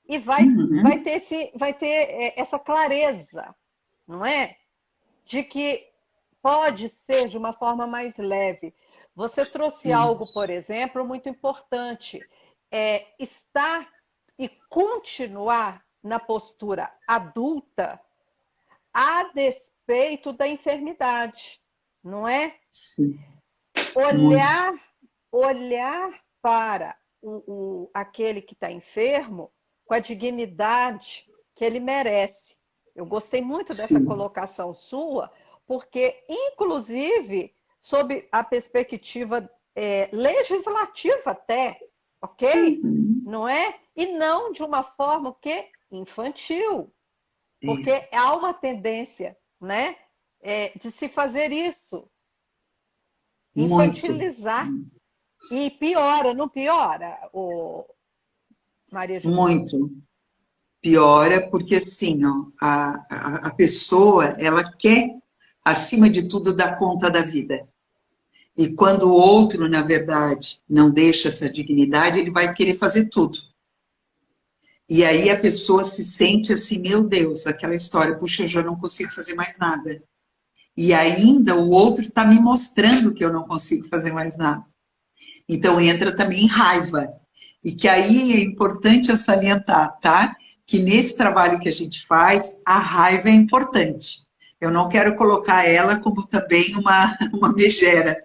e vai ter essa clareza, não é? De que pode ser de uma forma mais leve. Você trouxe algo, por exemplo, muito importante. Estar e continuar na postura adulta a despeito da enfermidade, não é? Sim. Olhar para aquele que está enfermo com a dignidade que ele merece. Eu gostei muito dessa colocação sua, porque, inclusive, sob a perspectiva legislativa até, ok? Não é? E não de uma forma infantil, porque há uma tendência, né, de se fazer isso, infantilizar. Muito. E piora, não piora, Maria Júlia? Muito. Piora porque, assim, ó, a pessoa, ela quer, acima de tudo, dar conta da vida. E quando o outro, na verdade, não deixa essa dignidade, ele vai querer fazer tudo. E aí a pessoa se sente assim, meu Deus, aquela história, puxa, eu já não consigo fazer mais nada. E ainda o outro está me mostrando que eu não consigo fazer mais nada. Então entra também raiva. E que aí é importante salientar, tá? Que nesse trabalho que a gente faz, a raiva é importante. Eu não quero colocar ela como também uma megera,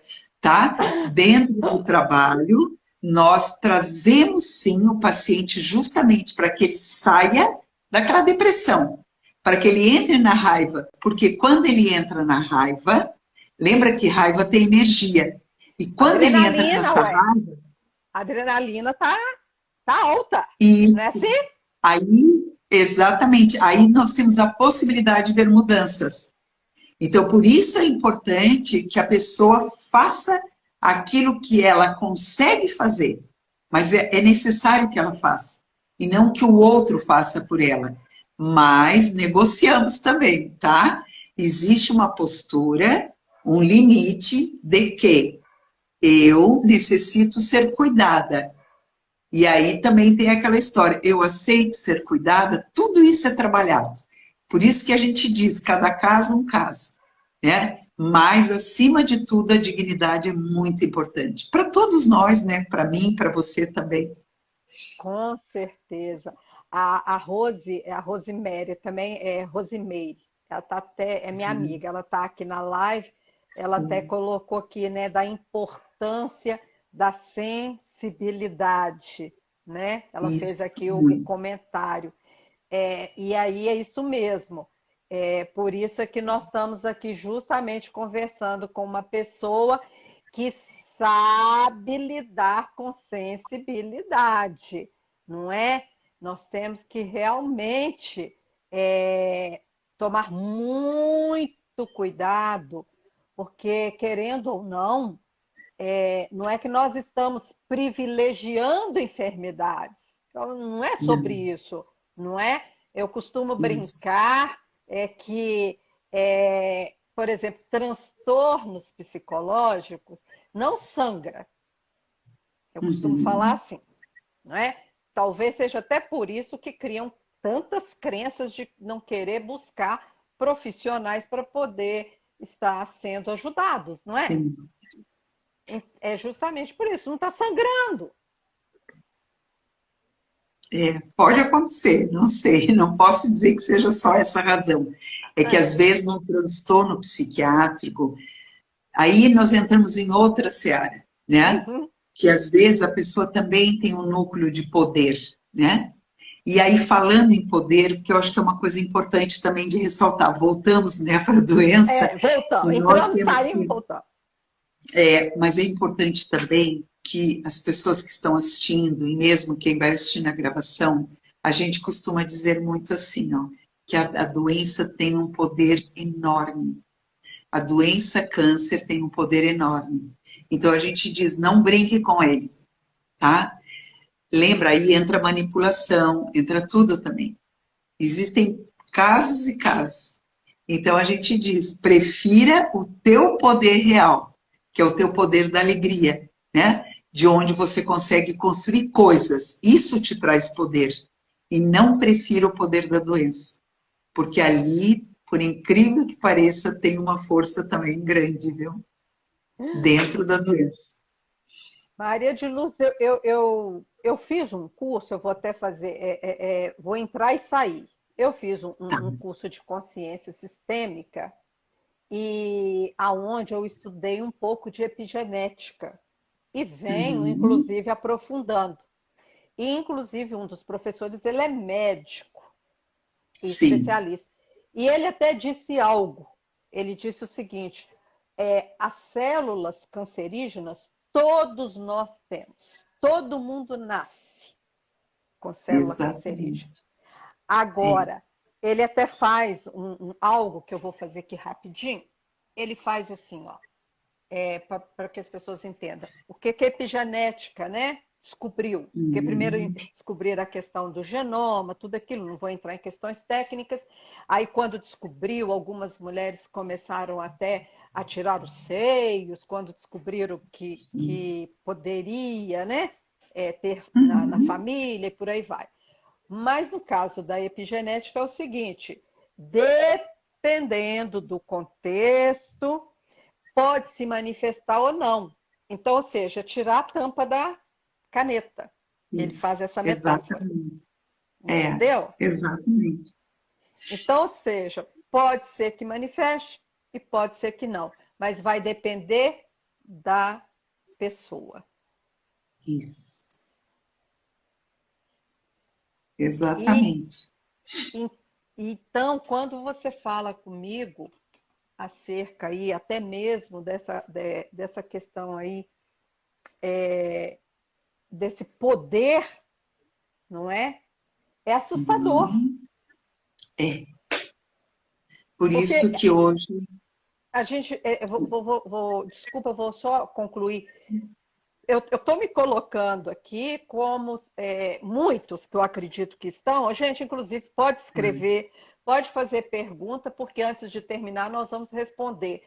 tá? Dentro do trabalho, nós trazemos sim o paciente justamente para que ele saia daquela depressão, para que ele entre na raiva, porque quando ele entra na raiva, lembra que raiva tem energia, e quando ele entra nessa raiva... A adrenalina tá alta, não é assim? Aí, exatamente, aí nós temos a possibilidade de ver mudanças. Então, por isso é importante que a pessoa faça aquilo que ela consegue fazer, mas é necessário que ela faça, e não que o outro faça por ela. Mas negociamos também, tá? Existe uma postura, um limite de que eu necessito ser cuidada. E aí também tem aquela história, eu aceito ser cuidada, tudo isso é trabalhado. Por isso que a gente diz, cada caso um caso, né? Mas, acima de tudo, a dignidade é muito importante. Para todos nós, né? Para mim, para você também. Com certeza. A Rosemary também é Rosemary. Ela tá até, é minha amiga, ela está aqui na live, ela até Sim. colocou aqui, né, da importância da sensibilidade, né? Ela fez Isso, aqui o muito. comentário. E aí é isso mesmo. Por isso é que nós estamos aqui justamente conversando com uma pessoa que sabe lidar com sensibilidade, não é? Nós temos que realmente tomar muito cuidado, porque, querendo ou não, não é que nós estamos privilegiando enfermidades. Então, não é sobre Não, isso, não é? Eu costumo isso. brincar que, por exemplo, transtornos psicológicos não sangra. Eu costumo falar Uhum. assim, não é? Talvez seja até por isso que criam tantas crenças de não querer buscar profissionais para poder estar sendo ajudados, não é? Sim. É justamente por isso, não está sangrando. Pode acontecer, não sei, não posso dizer que seja só essa razão. É que às É. vezes num transtorno psiquiátrico, aí nós entramos em outra seara, né? Uhum. Que às vezes a pessoa também tem um núcleo de poder, né? E aí, falando em poder, que eu acho que é uma coisa importante também de ressaltar, voltamos, né, para a doença, Voltamos, e nós entramos, temos saímos, que, voltamos. mas é importante também que as pessoas que estão assistindo, e mesmo quem vai assistir na gravação, a gente costuma dizer muito assim, ó, que a doença tem um poder enorme. A doença câncer tem um poder enorme. Então a gente diz, não brinque com ele, tá? Lembra, aí entra manipulação, entra tudo também. Existem casos e casos. Então a gente diz, prefira o teu poder real, que é o teu poder da alegria, né? De onde você consegue construir coisas. Isso te traz poder. E não prefira o poder da doença. Porque ali, por incrível que pareça, tem uma força também grande, viu? Dentro da doença. Maria de Lourdes, eu fiz um curso, eu vou até fazer, vou entrar e sair. Eu fiz Tá. um curso de consciência sistêmica e aonde eu estudei um pouco de epigenética e venho, Uhum. inclusive, aprofundando. E, inclusive, um dos professores, ele é médico e Sim, especialista. E ele até disse algo. Ele disse o seguinte: as células cancerígenas todos nós temos. Todo mundo nasce com célula cancerígena. exatamente. É. Agora, ele até faz algo que eu vou fazer aqui rapidinho. Ele faz assim, ó, para que as pessoas entendam. O que é epigenética, né? Descobriu. Porque primeiro Uhum. descobriram a questão do genoma, tudo aquilo, não vou entrar em questões técnicas. Aí, quando descobriu, algumas mulheres começaram até a tirar os seios, quando descobriram Sim. que poderia, né, ter na Uhum. família e por aí vai. Mas no caso da epigenética é o seguinte: dependendo do contexto, pode se manifestar ou não. Então, ou seja, tirar a tampa da caneta. Ele faz Isso, essa metáfora, exatamente. entendeu? Exatamente. Então, ou seja, pode ser que manifeste e pode ser que não, mas vai depender da pessoa. Isso, E exatamente. então, quando você fala comigo acerca aí, até mesmo dessa questão aí, desse poder, não é? É assustador. Uhum. É. Por Porque isso que hoje. a gente, desculpa, vou só concluir. Eu estou me colocando aqui como muitos que eu acredito que estão. A gente, inclusive, pode escrever, pode fazer pergunta, porque antes de terminar nós vamos responder.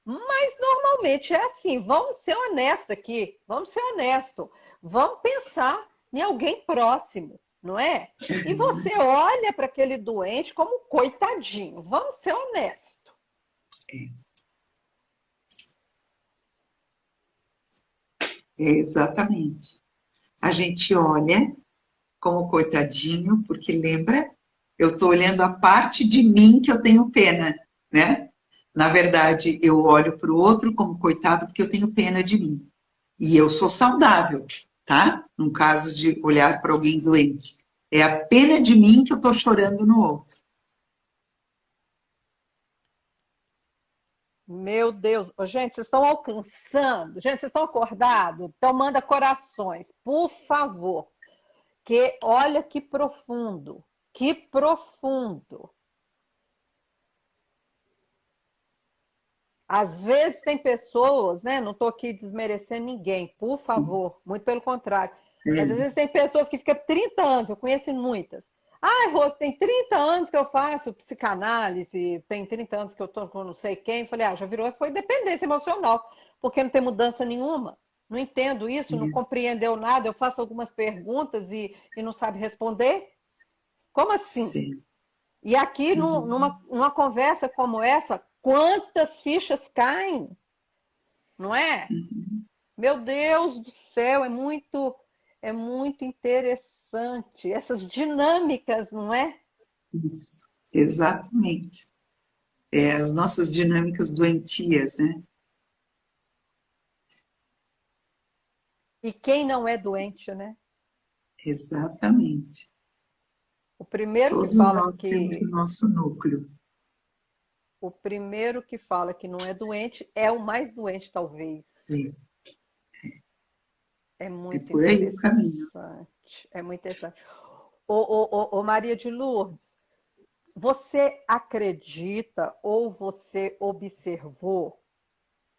Mas normalmente é assim, vamos ser honestos aqui, vamos ser honestos, vamos pensar. em alguém próximo, não é? E você olha para aquele doente como coitadinho. Vamos ser honestos. Exatamente. A gente olha como coitadinho, porque lembra, eu estou olhando a parte de mim que eu tenho pena, né? Na verdade, eu olho para o outro como coitado porque eu tenho pena de mim. E eu sou saudável, tá? No caso de olhar para alguém doente. É a pena de mim que eu estou chorando no outro. Meu Deus, ô, gente, vocês estão alcançando? Gente, vocês estão acordados? Então manda corações, por favor. Que olha que profundo, que profundo. Às vezes tem pessoas, né? Não estou aqui desmerecendo ninguém, por Sim. favor, muito pelo contrário. Mas às É, vezes tem pessoas que ficam 30 anos, eu conheço muitas. Ai, Rose, tem 30 anos que eu faço psicanálise, tem 30 anos que eu estou com não sei quem. Falei, já virou, foi dependência emocional, porque não tem mudança nenhuma. Não entendo isso, não é, compreendeu nada, eu faço algumas perguntas e não sabe responder. Como assim? sim. E aqui, Uhum. numa conversa como essa, quantas fichas caem, não é? Uhum. Meu Deus do céu, é muito interessante. Essas dinâmicas, não é? Isso. Exatamente. É, as nossas dinâmicas doentias, né? E quem não é doente, né? Exatamente. O primeiro que Todos fala nós temos o que nosso núcleo. o primeiro que fala que não é doente é o mais doente, talvez. É, É é muito por aí o caminho. interessante. É muito interessante. Ô, Maria de Lourdes, você acredita ou você observou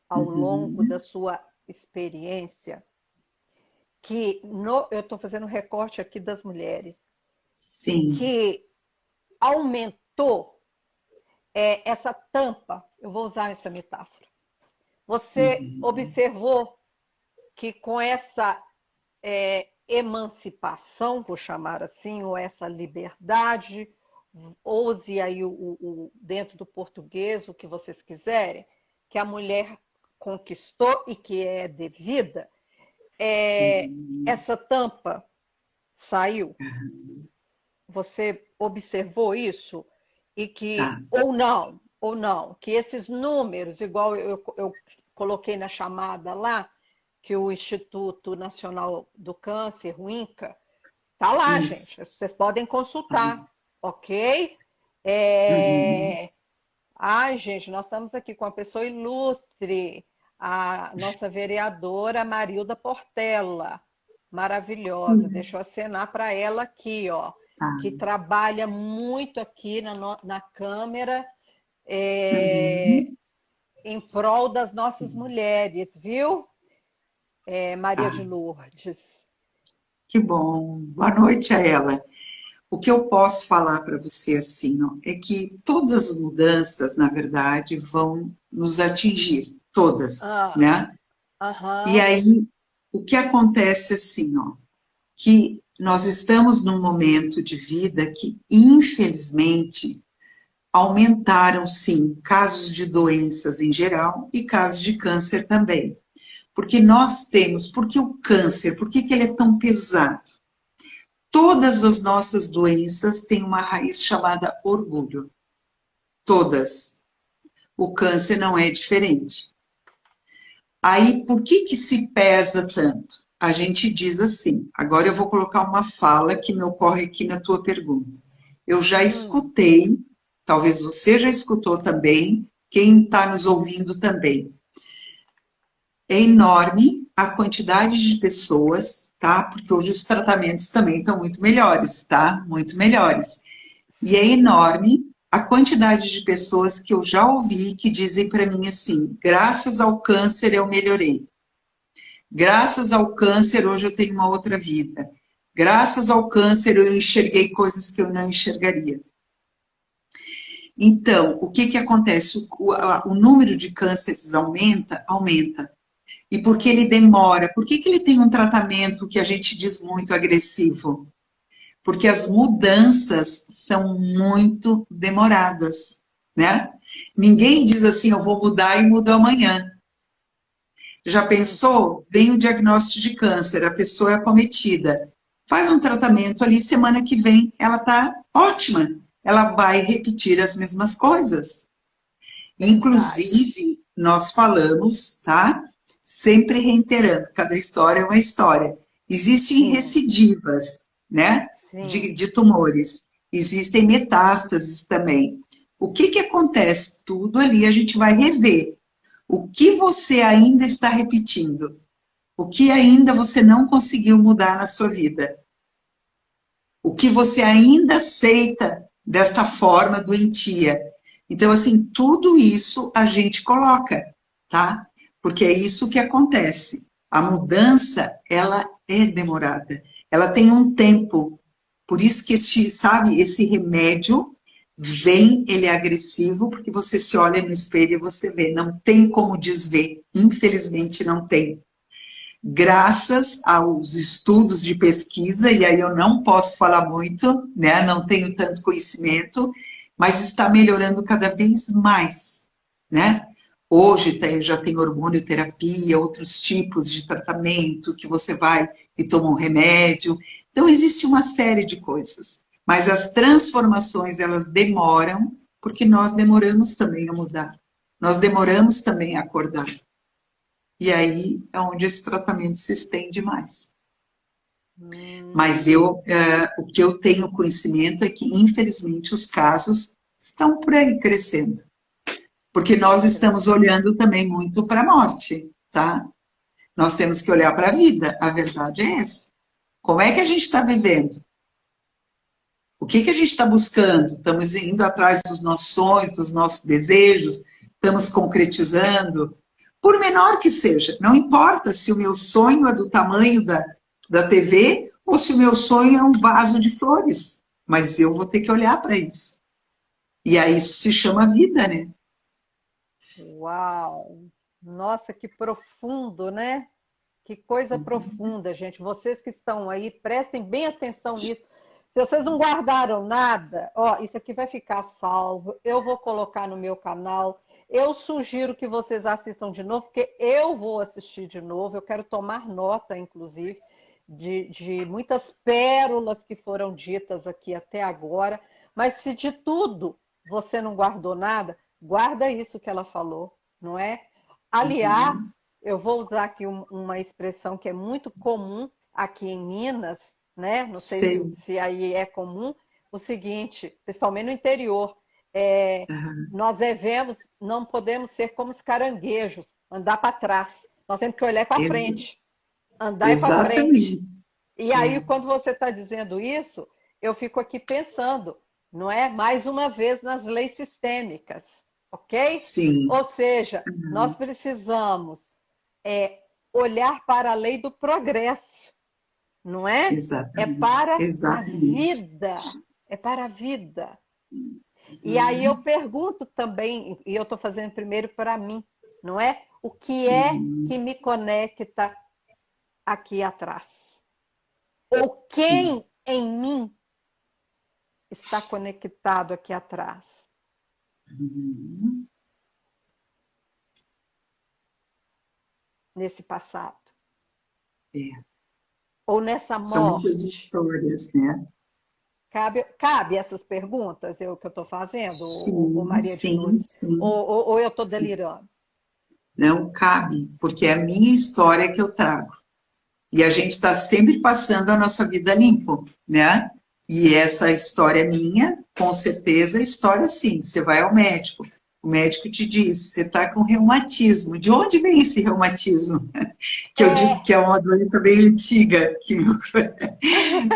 ao longo da Uhum. sua experiência que eu estou fazendo um recorte aqui das mulheres, Sim. que aumentou essa tampa, eu vou usar essa metáfora. Você Uhum. observou que com essa emancipação, vou chamar assim, ou essa liberdade, ouse aí dentro do português o que vocês quiserem, que a mulher conquistou e que é devida, Uhum. essa tampa saiu. Você observou isso? E que, Tá. ou não, que esses números, igual eu coloquei na chamada lá, que o Instituto Nacional do Câncer, o INCA, tá lá, Isso. gente. Vocês podem Tá. consultar, ok? Uhum. Ai, gente, nós estamos aqui com uma pessoa ilustre, a nossa vereadora Marilda Portela, maravilhosa. Uhum. Deixa eu acenar para ela aqui, ó, Tá. que trabalha muito aqui na Câmara é, Uhum. em prol das nossas mulheres, viu, Maria de Tá. Lourdes? Que bom. Boa noite a ela. O que eu posso falar para você assim, ó, é que todas as mudanças, na verdade, vão nos atingir, todas, Ah, né? E aham. aí, o que acontece assim, ó, que nós estamos num momento de vida que, infelizmente, aumentaram, sim, casos de doenças em geral e casos de câncer também. Porque nós temos, porque o câncer, por que que ele é tão pesado? Todas as nossas doenças têm uma raiz chamada orgulho. Todas. O câncer não é diferente. Aí, por que que se pesa tanto? A gente diz assim, agora eu vou colocar uma fala que me ocorre aqui na tua pergunta. Eu já Hum, escutei, talvez você já escutou também, quem está nos ouvindo também. É enorme a quantidade de pessoas, tá? Porque hoje os tratamentos também estão muito melhores, tá? Muito melhores. E é sim. enorme a quantidade de pessoas que eu já ouvi que dizem para mim assim: graças ao câncer eu melhorei. Graças ao câncer hoje eu tenho uma outra vida. Graças ao câncer eu enxerguei coisas que eu não enxergaria. Então, o que que acontece? O número de cânceres aumenta, aumenta. E por que ele demora? Por que ele tem um tratamento que a gente diz muito agressivo? Porque as mudanças são muito demoradas, né? Ninguém diz assim, eu vou mudar e mudo amanhã. Já pensou? Vem o diagnóstico de câncer, a pessoa é acometida. Faz um tratamento ali, semana que vem ela está ótima. Ela vai repetir as mesmas coisas. Inclusive, nós falamos, tá? Sempre reiterando, cada história é uma história. Existem recidivas, né? De tumores. Existem metástases também. O que acontece? Tudo ali a gente vai rever. O que você ainda está repetindo? O que ainda você não conseguiu mudar na sua vida? O que você ainda aceita desta forma doentia? Então, assim, tudo isso a gente coloca, tá? Porque é isso que acontece. A mudança, ela é demorada. Ela tem um tempo. Por isso que esse remédio vem, ele é agressivo, porque você se olha no espelho e você vê. Não tem como desver. Infelizmente, não tem. Graças aos estudos de pesquisa, e aí eu não posso falar muito, né? Não tenho tanto conhecimento, mas está melhorando cada vez mais, né? Hoje já tem hormonioterapia, outros tipos de tratamento que você vai e toma um remédio. Então, existe uma série de coisas. Mas as transformações, elas demoram, porque nós demoramos também a mudar. Nós demoramos também a acordar. E aí é onde esse tratamento se estende mais. Mas o que eu tenho conhecimento é que, infelizmente, os casos estão por aí crescendo. Porque nós estamos olhando também muito para a morte, tá? Nós temos que olhar para a vida, a verdade é essa. Como é que a gente está vivendo? O que a gente está buscando? Estamos indo atrás dos nossos sonhos, dos nossos desejos? Estamos concretizando? Por menor que seja, não importa se o meu sonho é do tamanho da TV ou se o meu sonho é um vaso de flores, mas eu vou ter que olhar para isso. E aí isso se chama vida, né? Uau! Nossa, que profundo, né? Que coisa profunda, gente. Vocês que estão aí, prestem bem atenção nisso. Se vocês não guardaram nada, ó, isso aqui vai ficar salvo. Eu vou colocar no meu canal. Eu sugiro que vocês assistam de novo, porque eu vou assistir de novo. Eu quero tomar nota, inclusive, de muitas pérolas que foram ditas aqui até agora. Mas se de tudo você não guardou nada, guarda isso que ela falou, não é? Aliás, eu vou usar aqui uma expressão que é muito comum aqui em Minas, né? Não sei se aí é comum, o seguinte, principalmente no interior, nós devemos, não podemos ser como os caranguejos, andar para trás. Nós temos que olhar para frente, andar para frente. E aí, quando você está dizendo isso, eu fico aqui pensando, não é? Mais uma vez nas leis sistêmicas, ok? Sim. Ou seja, nós precisamos olhar para a lei do progresso, não é? Exatamente. É para Exatamente. a vida. É para a vida. E aí eu pergunto também, e eu estou fazendo primeiro para mim, não é? O que é que me conecta aqui atrás? Ou quem em mim está conectado aqui atrás? Nesse passado? Ou nessa morte? São muitas histórias, né? Cabe essas perguntas que eu estou fazendo, Sim, Maria de Lourdes? sim. Ou eu estou delirando? Não cabe, porque é a minha história que eu trago. E a gente está sempre passando a nossa vida limpo, né? E essa história minha, com certeza, é história sim. Você vai ao médico, o médico te diz, você está com reumatismo. De onde vem esse reumatismo? Que eu digo que é uma doença bem antiga.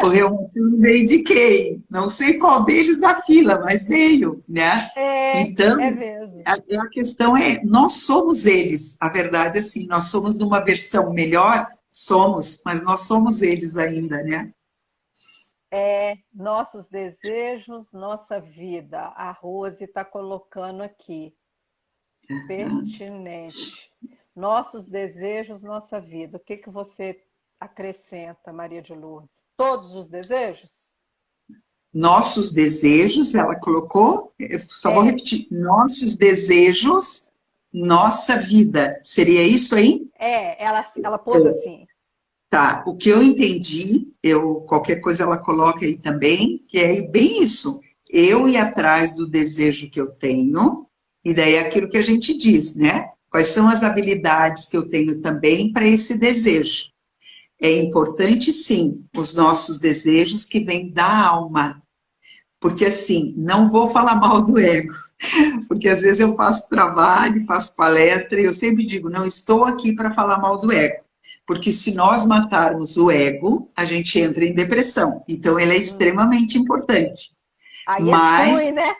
O reumatismo veio de quem? Não sei qual deles da fila, mas veio, né? Então, mesmo. a questão é, nós somos eles. A verdade é assim, nós somos numa versão melhor, somos, mas nós somos eles ainda, né? Nossos desejos, nossa vida. A Rose está colocando aqui. Pertinente. nossos desejos, nossa vida. O que que você acrescenta, Maria de Lourdes? Todos os desejos? Nossos desejos, ela colocou, eu só vou É, repetir, nossos desejos, nossa vida. Seria isso aí? ela pôs assim. Tá, o que eu entendi, qualquer coisa ela coloca aí também, que é bem isso. Eu ir atrás do desejo que eu tenho, e daí é aquilo que a gente diz, né? Quais são as habilidades que eu tenho também para esse desejo? É importante, sim, os nossos desejos que vêm da alma. Porque, assim, não vou falar mal do ego, porque às vezes eu faço trabalho, faço palestra, e eu sempre digo, não estou aqui para falar mal do ego. Porque se nós matarmos o ego, a gente entra em depressão. Então, ele é extremamente importante. Aí Mas exclui, né?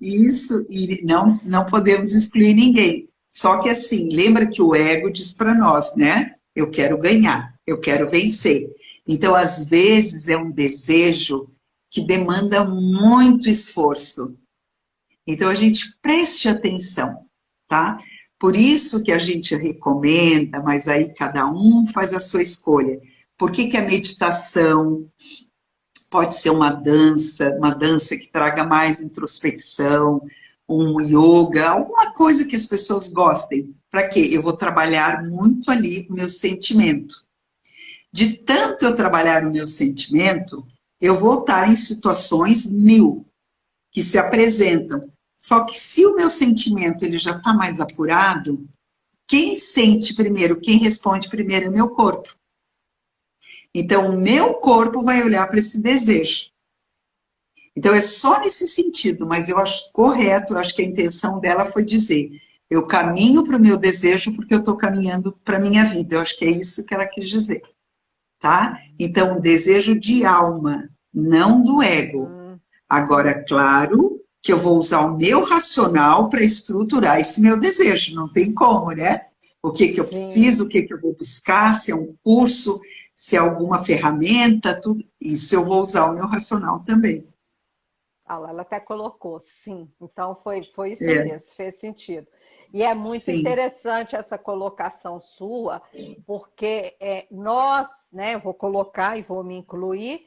isso, e não podemos excluir ninguém. Só que assim, lembra que o ego diz para nós, né? Eu quero ganhar, eu quero vencer. Então, às vezes, é um desejo que demanda muito esforço. Então, a gente preste atenção, tá? Por isso que a gente recomenda, mas aí cada um faz a sua escolha. Por que que a meditação pode ser uma dança que traga mais introspecção, um yoga, alguma coisa que as pessoas gostem. Para quê? Eu vou trabalhar muito ali o meu sentimento. De tanto eu trabalhar o meu sentimento, eu vou estar em situações mil que se apresentam. Só que se o meu sentimento ele já está mais apurado, quem sente primeiro, quem responde primeiro é o meu corpo. Então, o meu corpo vai olhar para esse desejo. Então, é só nesse sentido, mas eu acho correto, eu acho que a intenção dela foi dizer, eu caminho para o meu desejo porque eu estou caminhando para a minha vida. Eu acho que é isso que ela quis dizer, tá? Então, desejo de alma, não do ego. Agora, claro que eu vou usar o meu racional para estruturar esse meu desejo, não tem como, né? O que que eu Sim. preciso, o que que eu vou buscar, se é um curso, se é alguma ferramenta, tudo isso eu vou usar o meu racional também. Ah lá, ela até colocou, sim. Então foi isso É, mesmo, fez sentido. E é muito sim. interessante essa colocação sua, porque nós, né, eu vou colocar e vou me incluir,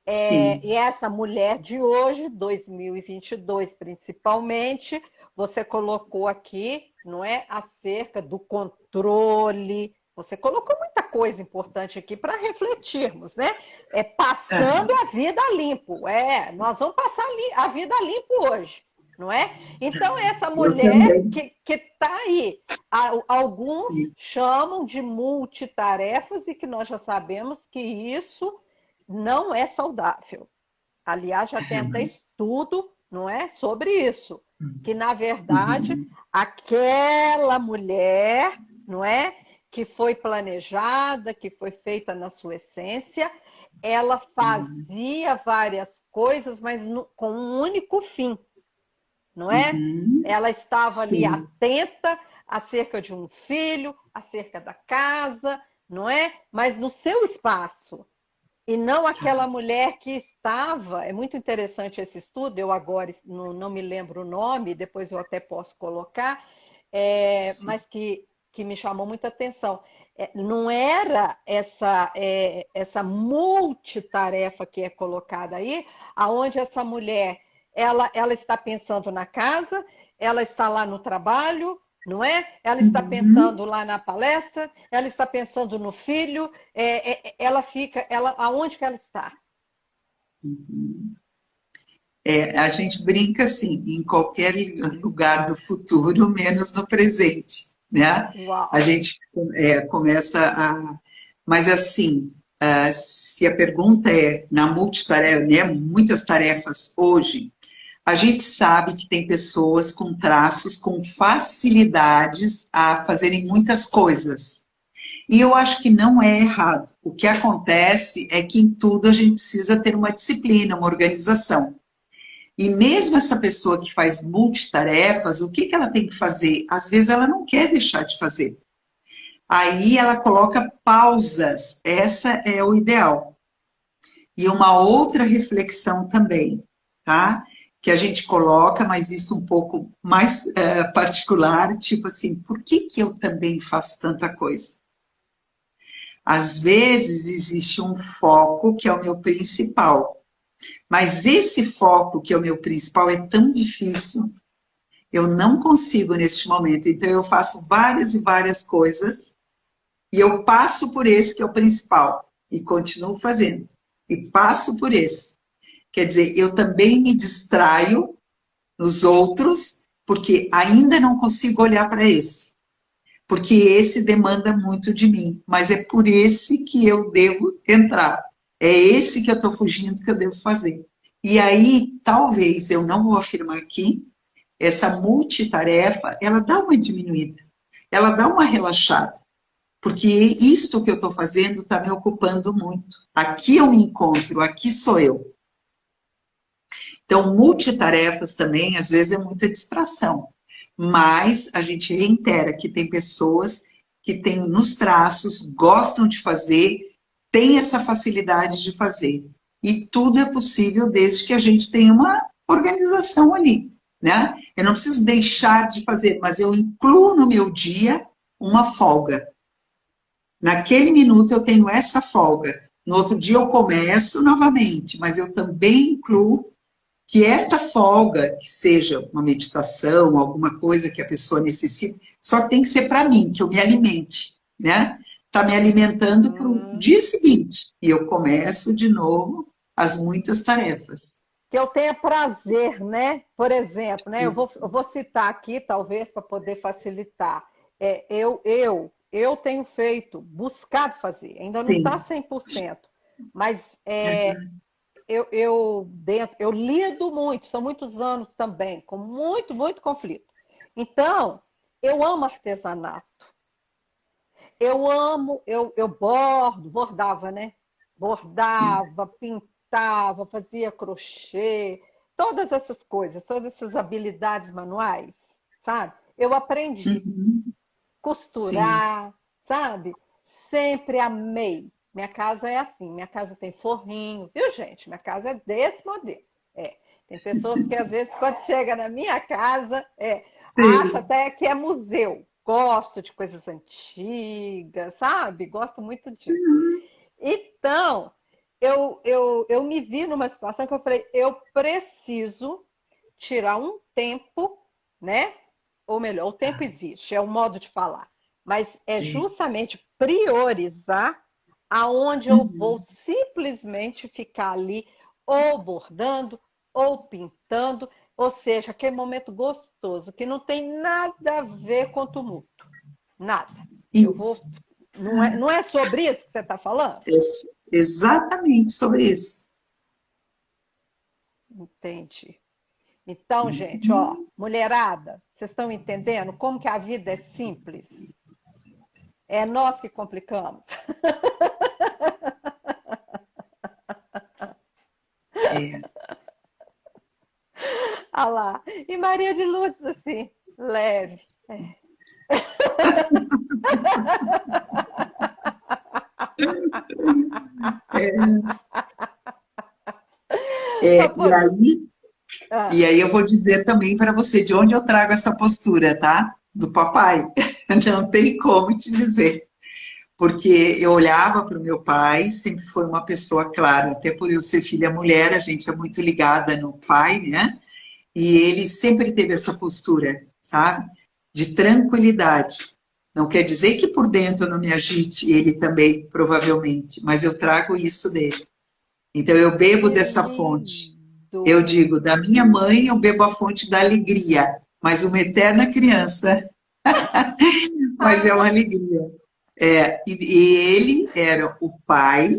Sim. e essa mulher de hoje, 2022 principalmente, você colocou aqui, não é, acerca do controle. Você colocou muita coisa importante aqui para refletirmos, né? Passando Aham. a vida limpo. Nós vamos passar a vida limpo hoje, não é? Então, essa Eu mulher também. que está aí, alguns chamam de multitarefas e que nós já sabemos que isso não é saudável. Aliás, já tem até estudo, não é, sobre isso, que na verdade Uhum. aquela mulher, não é, que foi planejada, que foi feita na sua essência, ela fazia várias coisas, mas com um único fim, não é? Uhum. Ela estava ali Sim. atenta acerca de um filho, acerca da casa, não é? Mas no seu espaço. E não aquela mulher que estava. É muito interessante esse estudo, eu agora não me lembro o nome, depois eu até posso colocar, Sim. mas que me chamou muita atenção. Não era essa multitarefa que é colocada aí, aonde essa mulher ela está pensando na casa, ela está lá no trabalho, não é? Ela está Uhum. pensando lá na palestra, ela está pensando no filho, aonde que ela está? Uhum. A gente brinca assim, em qualquer lugar do futuro, menos no presente, né? A Uau! gente começa a... Mas assim, se a pergunta é na multitarefa, né, muitas tarefas hoje, a gente sabe que tem pessoas com traços, com facilidades a fazerem muitas coisas. E eu acho que não é errado. O que acontece é que em tudo a gente precisa ter uma disciplina, uma organização. E mesmo essa pessoa que faz multitarefas, o que que ela tem que fazer? Às vezes ela não quer deixar de fazer. Aí ela coloca pausas. Essa é o ideal. E uma outra reflexão também, tá? que a gente coloca, mas isso um pouco mais particular, tipo assim, por que que eu também faço tanta coisa? Às vezes existe um foco que é o meu principal, mas esse foco que é o meu principal é tão difícil, eu não consigo neste momento, então eu faço várias e várias coisas e eu passo por esse que é o principal e continuo fazendo, e passo por esse. Quer dizer, eu também me distraio nos outros, porque ainda não consigo olhar para esse. Porque esse demanda muito de mim, mas é por esse que eu devo entrar. É esse que eu estou fugindo que eu devo fazer. E aí, talvez, eu não vou afirmar aqui, essa multitarefa, ela dá uma diminuída, ela dá uma relaxada, porque isto que eu estou fazendo está me ocupando muito. Aqui eu me encontro, aqui sou eu. Então, multitarefas também, às vezes, é muita distração. Mas a gente reitera que tem pessoas que têm nos traços, gostam de fazer, têm essa facilidade de fazer. E tudo é possível desde que a gente tenha uma organização ali, né? Eu não preciso deixar de fazer, mas eu incluo no meu dia uma folga. Naquele minuto eu tenho essa folga. No outro dia eu começo novamente, mas eu também incluo que esta folga, que seja uma meditação, alguma coisa que a pessoa necessita, só tem que ser para mim, que eu me alimente, né? Está me alimentando para o dia seguinte. E eu começo de novo as muitas tarefas. Que eu tenha prazer, né? Por exemplo, né? Eu vou citar aqui, talvez, para poder facilitar. Eu tenho feito, buscado fazer, ainda não está Sim. 100%, mas eu lido muito, são muitos anos também, com muito, muito conflito. Então, eu amo artesanato. Eu amo, eu bordava, né? Sim. Bordava, pintava, fazia crochê, todas essas coisas, todas essas habilidades manuais, sabe? Eu aprendi Uhum. Sim. costurar, sabe? Sempre amei. Minha casa é assim, minha casa tem forrinho, viu, gente? Minha casa é desse modelo. É. Tem pessoas que às vezes, quando chega na minha casa, acha Sim. até que é museu. Gosto de coisas antigas, sabe? Gosto muito disso. Então, eu me vi numa situação que eu falei, eu preciso tirar um tempo, né? Ou melhor, o tempo existe, é o modo de falar, mas é É. justamente priorizar aonde eu vou Uhum. simplesmente ficar ali ou bordando ou pintando, ou seja, aquele momento gostoso que não tem nada a ver com tumulto, nada. Eu vou, Isso. não é sobre isso que você está falando? É exatamente sobre isso. Entendi. Então, gente, ó, mulherada, vocês estão entendendo como que a vida é simples? É nós que complicamos. É. Ah lá. E Maria de Lourdes, assim, leve. É. Pra E poder... aí, Ah, e aí eu vou dizer também para você de onde eu trago essa postura, tá? Do papai. Não tem como te dizer. Porque eu olhava para o meu pai, sempre foi uma pessoa, claro, até por eu ser filha mulher, a gente é muito ligada no pai, né? E ele sempre teve essa postura, sabe? De tranquilidade. Não quer dizer que por dentro eu não me agite, ele também, provavelmente, mas eu trago isso dele. Então eu bebo que dessa fonte. lindo! Eu digo, da minha mãe eu bebo a fonte da alegria, mas uma eterna criança, mas é uma alegria. E ele era o pai,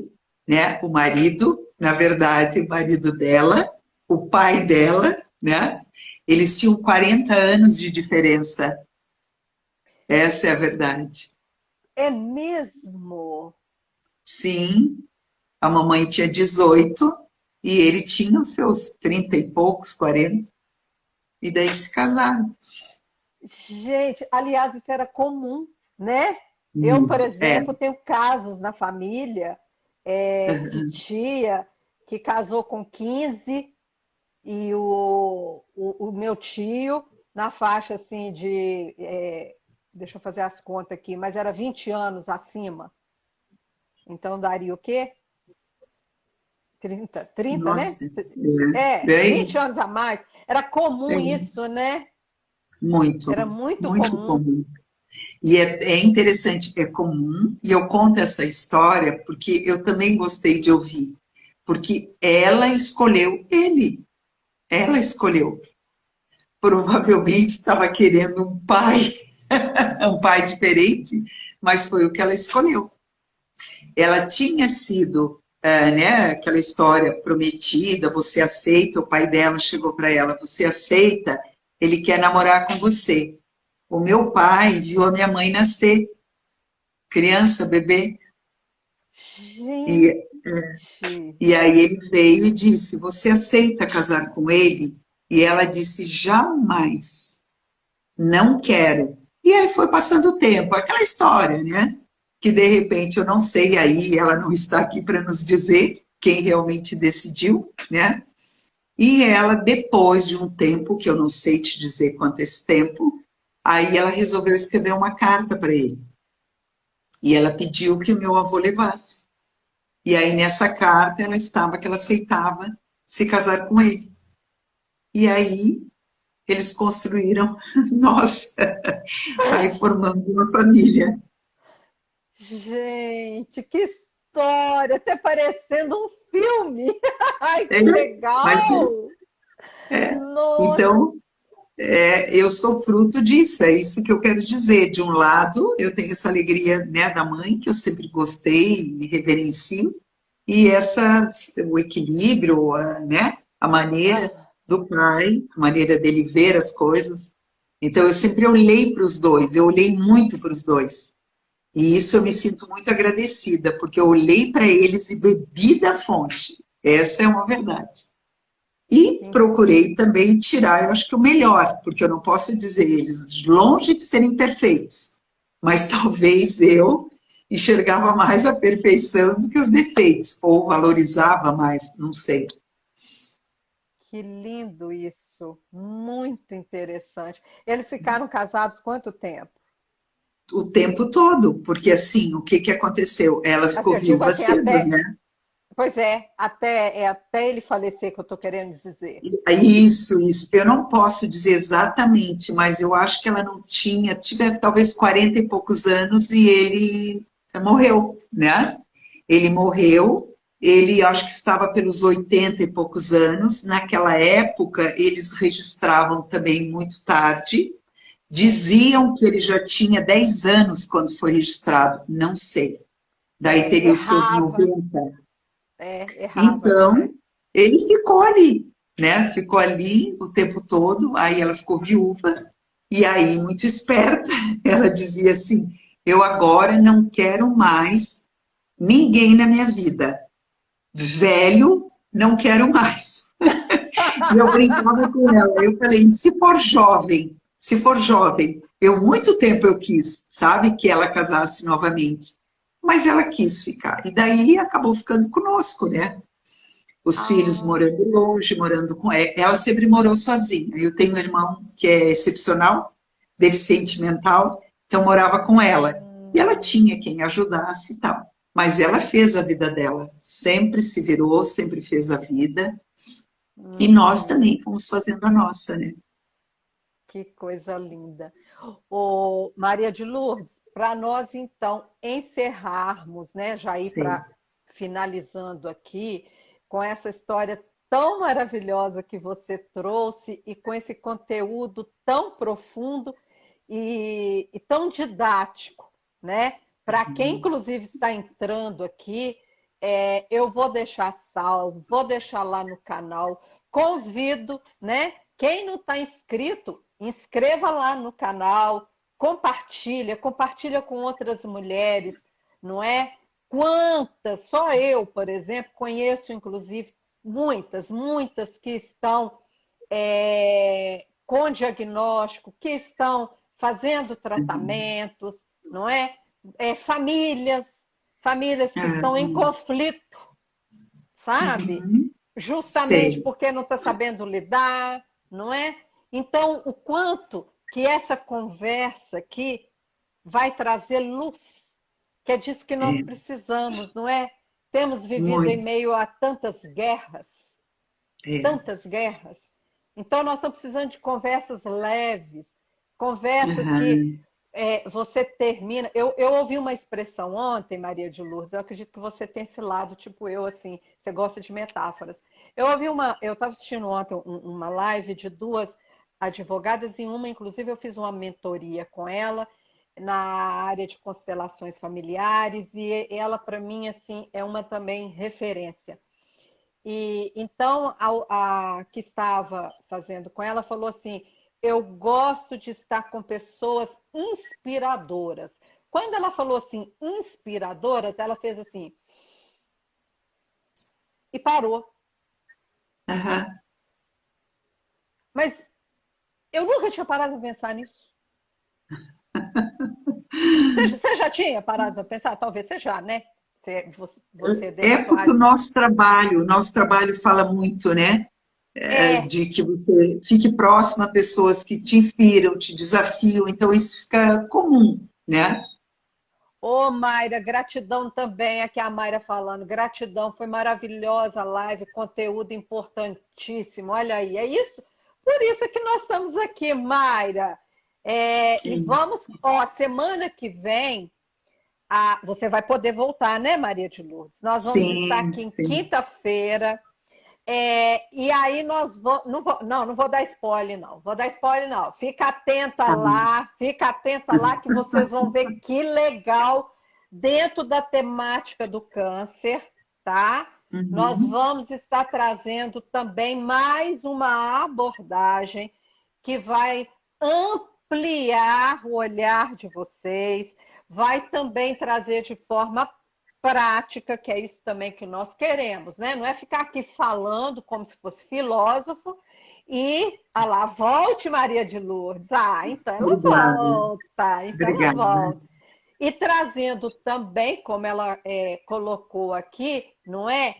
né, o marido, na verdade, o marido dela, o pai dela, né? Eles tinham 40 anos de diferença. Essa é a verdade. É mesmo? Sim, a mamãe tinha 18 e ele tinha os seus 30 e poucos, 40, e daí se casaram. Gente, aliás, isso era comum, né? Eu, por Muito. exemplo, tenho casos na família de Uhum. tia que casou com 15 e o meu tio, na faixa assim de, deixa eu fazer as contas aqui, mas era 20 anos acima. Então daria o quê? 30, né? Nossa, bem, 20 anos a mais. Era comum é isso, né? Era muito, muito muito comum. comum. E é interessante, é comum, e eu conto essa história porque eu também gostei de ouvir, porque ela escolheu ele, ela escolheu. Provavelmente estava querendo um pai, um pai diferente, mas foi o que ela escolheu. Ela tinha sido, né, aquela história prometida, você aceita, o pai dela chegou para ela, você aceita, ele quer namorar com você. O meu pai viu a minha mãe nascer, criança, bebê, Gente, e, e aí ele veio e disse, você aceita casar com ele? E ela disse, jamais, não quero. E aí foi passando o tempo, aquela história, né? Que de repente eu não sei aí, ela não está aqui para nos dizer quem realmente decidiu, né? E ela, depois de um tempo, que eu não sei te dizer quanto é esse tempo, aí ela resolveu escrever uma carta para ele. E ela pediu que o meu avô levasse. E aí nessa carta ela estava que ela aceitava se casar com ele. E aí eles construíram, nossa, aí formando uma família. gente, que história! Até parecendo um filme. Ai, É, que mas legal! é. Nossa, Então, eu sou fruto disso, é isso que eu quero dizer. De um lado, eu tenho essa alegria, né, da mãe, que eu sempre gostei e reverencio, e o equilíbrio, né, a maneira ah, do pai, a maneira dele ver as coisas. Então, eu sempre olhei para os dois, eu olhei muito para os dois. E isso eu me sinto muito agradecida, porque eu olhei para eles e bebi da fonte. Essa é uma verdade. E sim, procurei também tirar, eu acho que o melhor, porque eu não posso dizer eles longe de serem perfeitos, mas talvez eu enxergava mais a perfeição do que os defeitos, ou valorizava mais, não sei. que lindo isso! Muito interessante. Eles ficaram casados quanto tempo? O tempo todo, porque assim, o que que aconteceu? Ela Assim, ficou eu digo viúva assim, cedo, até, né? pois até ele falecer que eu estou querendo dizer. Isso. Eu não posso dizer exatamente, mas eu acho que ela não tinha talvez 40 e poucos anos e ele morreu, né? Ele morreu, ele acho que estava pelos 80 e poucos anos. Naquela época, eles registravam também muito tarde. Diziam que ele já tinha 10 anos quando foi registrado, não sei. Daí teria os seus Errava, 90. errava, né? Então, ele ficou ali, né? Ficou ali o tempo todo, aí ela ficou viúva, e aí, muito esperta, ela dizia assim: eu agora não quero mais ninguém na minha vida. Velho, não quero mais. E eu brincava com ela, eu falei, se for jovem, muito tempo eu quis, sabe, que ela casasse novamente. Mas ela quis ficar. E daí acabou ficando conosco, né? Os filhos Ah, morando longe, morando com ela. Ela sempre morou sozinha. Eu tenho um irmão que é excepcional, deficiente mental, então morava com ela. E ela hum, tinha quem ajudasse e tal. Mas ela fez a vida dela, sempre se virou, sempre fez a vida. E nós uhum, também fomos fazendo a nossa, né? que coisa linda. Ô, Maria de Lourdes, para nós então encerrarmos, né, já ir Sim. para finalizando aqui com essa história tão maravilhosa que você trouxe e com esse conteúdo tão profundo e tão didático, né? Para quem, inclusive, está entrando aqui, eu vou deixar salvo, vou deixar lá no canal. Convido, né? Quem não está inscrito, inscreva lá no canal, compartilha com outras mulheres, não é? Quantas, só eu, por exemplo, conheço, inclusive, muitas que estão com diagnóstico, que estão fazendo tratamentos, não é? Famílias que estão em É, conflito, sabe? uhum. justamente sei. porque não está sabendo lidar, não é? Então, o quanto que essa conversa aqui vai trazer luz, que é disso que nós É, precisamos, não é? Temos vivido em muito. meio a É. tantas guerras. Então, nós estamos precisando de conversas leves, conversas que Aham. você termina. Eu ouvi uma expressão ontem, Maria de Lourdes, eu acredito que você tem esse lado, tipo eu, assim, você gosta de metáforas. Eu estava assistindo ontem uma live de duas advogadas, e uma, inclusive, eu fiz uma mentoria com ela na área de constelações familiares, e ela, para mim, assim, é uma também referência. E então a que estava fazendo com ela falou assim: eu gosto de estar com pessoas inspiradoras. Quando ela falou assim, inspiradoras, ela fez assim e parou. Aham. Mas eu nunca tinha parado para pensar nisso. Você já tinha parado para pensar? Talvez você já, né? Você dentro É da sua porque área. o nosso trabalho fala muito, né? É, De que você fique próximo a pessoas que te inspiram, te desafiam, então isso fica comum, né? ô, Mayra, gratidão também, aqui a Mayra falando, gratidão, foi maravilhosa a live, conteúdo importantíssimo, olha aí, é isso, por isso que nós estamos aqui, Mayra. E vamos, Isso. ó, semana que vem, você vai poder voltar, né, Maria de Lourdes? Nós vamos estar Sim, aqui em sim. quinta-feira, e aí nós vamos. Não vou dar spoiler, não. Vou dar spoiler, não. Tá bom. Fica atenta lá que vocês vão ver que legal dentro da temática do câncer, tá? Nós Uhum. vamos estar trazendo também mais uma abordagem que vai ampliar o olhar de vocês, vai também trazer de forma prática, que é isso também que nós queremos, né? Não é ficar aqui falando como se fosse filósofo e, lá, volte Maria de Lourdes. Então ela Obrigada, volta, então ela obrigada. volta. E trazendo também, como ela colocou aqui, não é?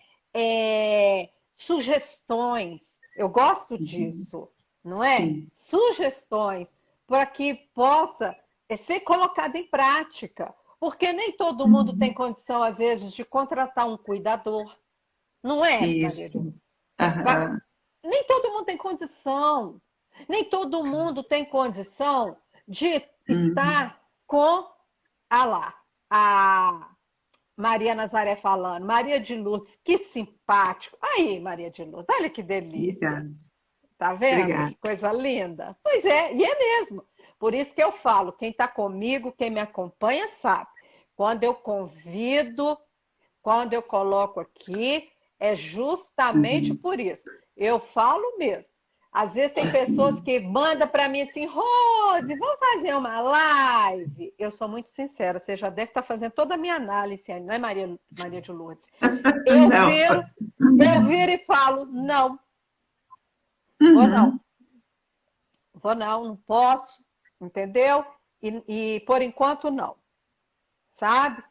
Sugestões. Eu gosto Uhum. disso, não é? Sim. Sugestões para que possa ser colocado em prática. Porque nem todo mundo tem Uhum. condição, às vezes, de contratar um cuidador. Não é, Maria de Isso. Lourdes? Aham. Nem todo mundo tem condição. Nem todo mundo tem condição de Uhum. estar com a Maria Nazaré falando. Maria de Lourdes, que simpático. Aí, Maria de Lourdes, olha que delícia. Obrigada, Tá vendo? obrigada. Que coisa linda. Pois é, e é mesmo. Por isso que eu falo, quem está comigo, quem me acompanha, sabe. Quando eu convido, quando eu coloco aqui, é justamente Uhum. por isso. Eu falo mesmo. Às vezes tem pessoas que mandam para mim assim, Rose, vamos fazer uma live. Eu sou muito sincera, você já deve estar fazendo toda a minha análise, não é, Maria de Lourdes? Eu Não. viro, eu viro e falo, não, vou não. Uhum. Vou não, não posso, entendeu? E por enquanto não, sabe?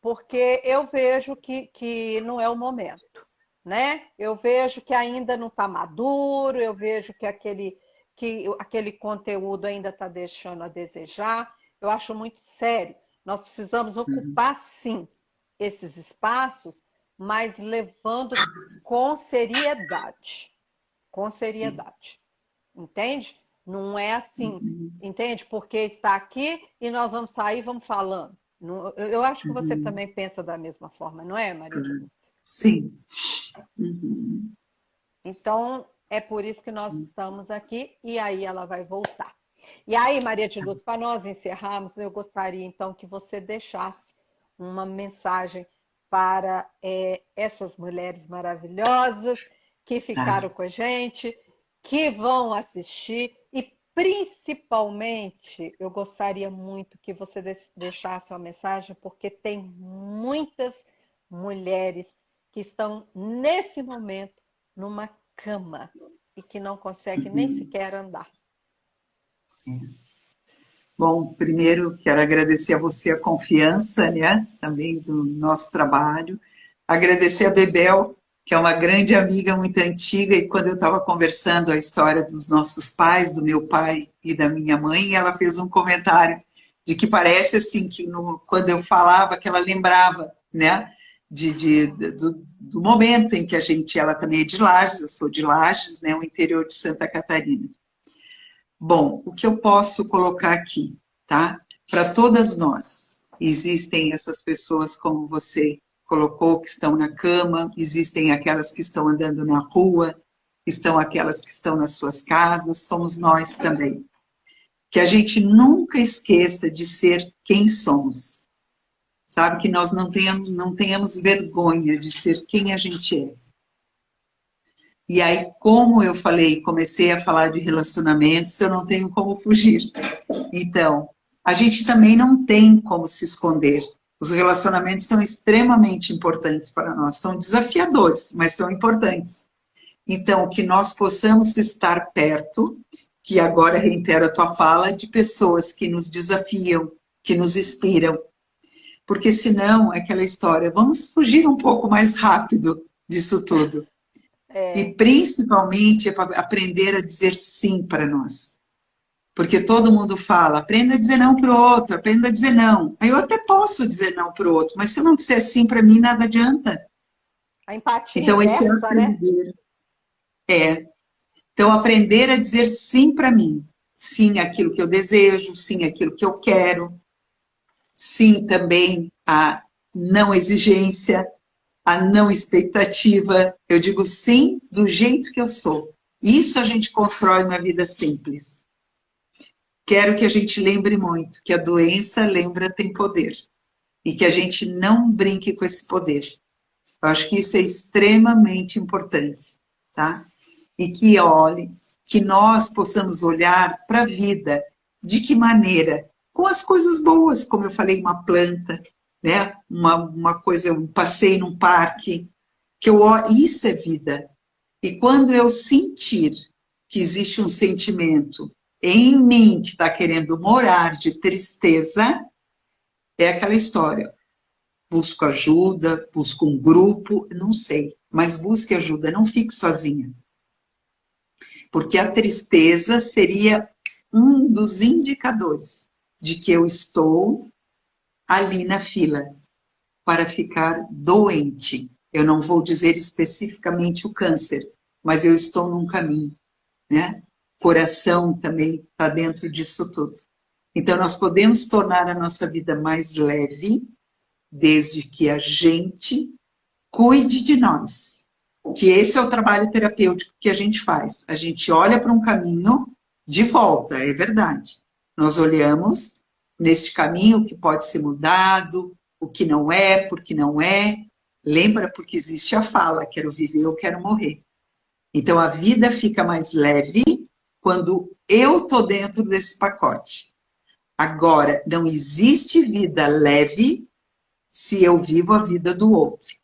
Porque eu vejo que não é o momento, né? Eu vejo que ainda não está maduro, eu vejo que aquele conteúdo ainda está deixando a desejar. Eu acho muito sério. Nós precisamos Uhum. ocupar, sim, esses espaços, mas levando com seriedade. Com Sim. seriedade. Entende? Não é assim, Uhum. entende? Porque está aqui e nós vamos sair, vamos falando. Eu acho que você Uhum. também pensa da mesma forma, não é, Maria de Claro. Lourdes? Sim. Uhum. Então, é por isso que nós estamos aqui e aí ela vai voltar. E aí, Maria de Lourdes, para nós encerrarmos, eu gostaria então que você deixasse uma mensagem para essas mulheres maravilhosas que Tá. ficaram com a gente, que vão assistir e principalmente eu gostaria muito que você deixasse uma mensagem, porque tem muitas mulheres que estão nesse momento numa cama e que não conseguem nem Uhum. sequer andar. Bom, primeiro quero agradecer a você a confiança, né, também do nosso trabalho. Agradecer a Bebel, que é uma grande amiga muito antiga, e quando eu estava conversando a história dos nossos pais, do meu pai e da minha mãe, ela fez um comentário de que parece assim que quando eu falava que ela lembrava, né, do momento em que a gente, ela também é de Lages, eu sou de Lages, né, o interior de Santa Catarina. Bom, o que eu posso colocar aqui, tá? Para todas nós, existem essas pessoas como você colocou, que estão na cama, existem aquelas que estão andando na rua, estão aquelas que estão nas suas casas, somos nós também. Que a gente nunca esqueça de ser quem somos. Sabe, que nós não tenhamos vergonha de ser quem a gente é. E aí, como eu falei, comecei a falar de relacionamentos, eu não tenho como fugir. Então, a gente também não tem como se esconder. Os relacionamentos são extremamente importantes para nós, são desafiadores, mas são importantes. Então, que nós possamos estar perto, que agora reitero a tua fala, de pessoas que nos desafiam, que nos inspiram. Porque senão, é aquela história, vamos fugir um pouco mais rápido disso tudo. E principalmente é para aprender a dizer sim para nós. Porque todo mundo fala, aprenda a dizer não para o outro, aprenda a dizer não. Aí eu até posso dizer não para o outro, mas se eu não disser sim para mim, nada adianta. A empatia Então, esse inversa, né? aprender. É. Então, aprender a dizer sim para mim. Sim àquilo que eu desejo, sim àquilo que eu quero. Sim também à não exigência, à não expectativa. Eu digo sim do jeito que eu sou. Isso a gente constrói uma vida simples. Quero que a gente lembre muito que a doença, lembra, tem poder. E que a gente não brinque com esse poder. Eu acho que isso é extremamente importante, tá? E que olhe, que nós possamos olhar para a vida. De que maneira? Com as coisas boas, como eu falei, uma planta, né? Uma coisa, um passeio num parque. Isso é vida. E quando eu sentir que existe um sentimento em mim que está querendo morar de tristeza, é aquela história. Busco ajuda, busco um grupo, não sei, mas busque ajuda, não fique sozinha. Porque a tristeza seria um dos indicadores de que eu estou ali na fila para ficar doente. Eu não vou dizer especificamente o câncer, mas eu estou num caminho, né? Coração também está dentro disso tudo. Então, nós podemos tornar a nossa vida mais leve, desde que a gente cuide de nós. Que esse é o trabalho terapêutico que a gente faz. A gente olha para um caminho de volta, é verdade. Nós olhamos neste caminho o que pode ser mudado, o que não é, porque não é. Lembra, porque existe a fala, quero viver ou quero morrer. Então, a vida fica mais leve quando eu estou dentro desse pacote. Agora, não existe vida leve se eu vivo a vida do outro.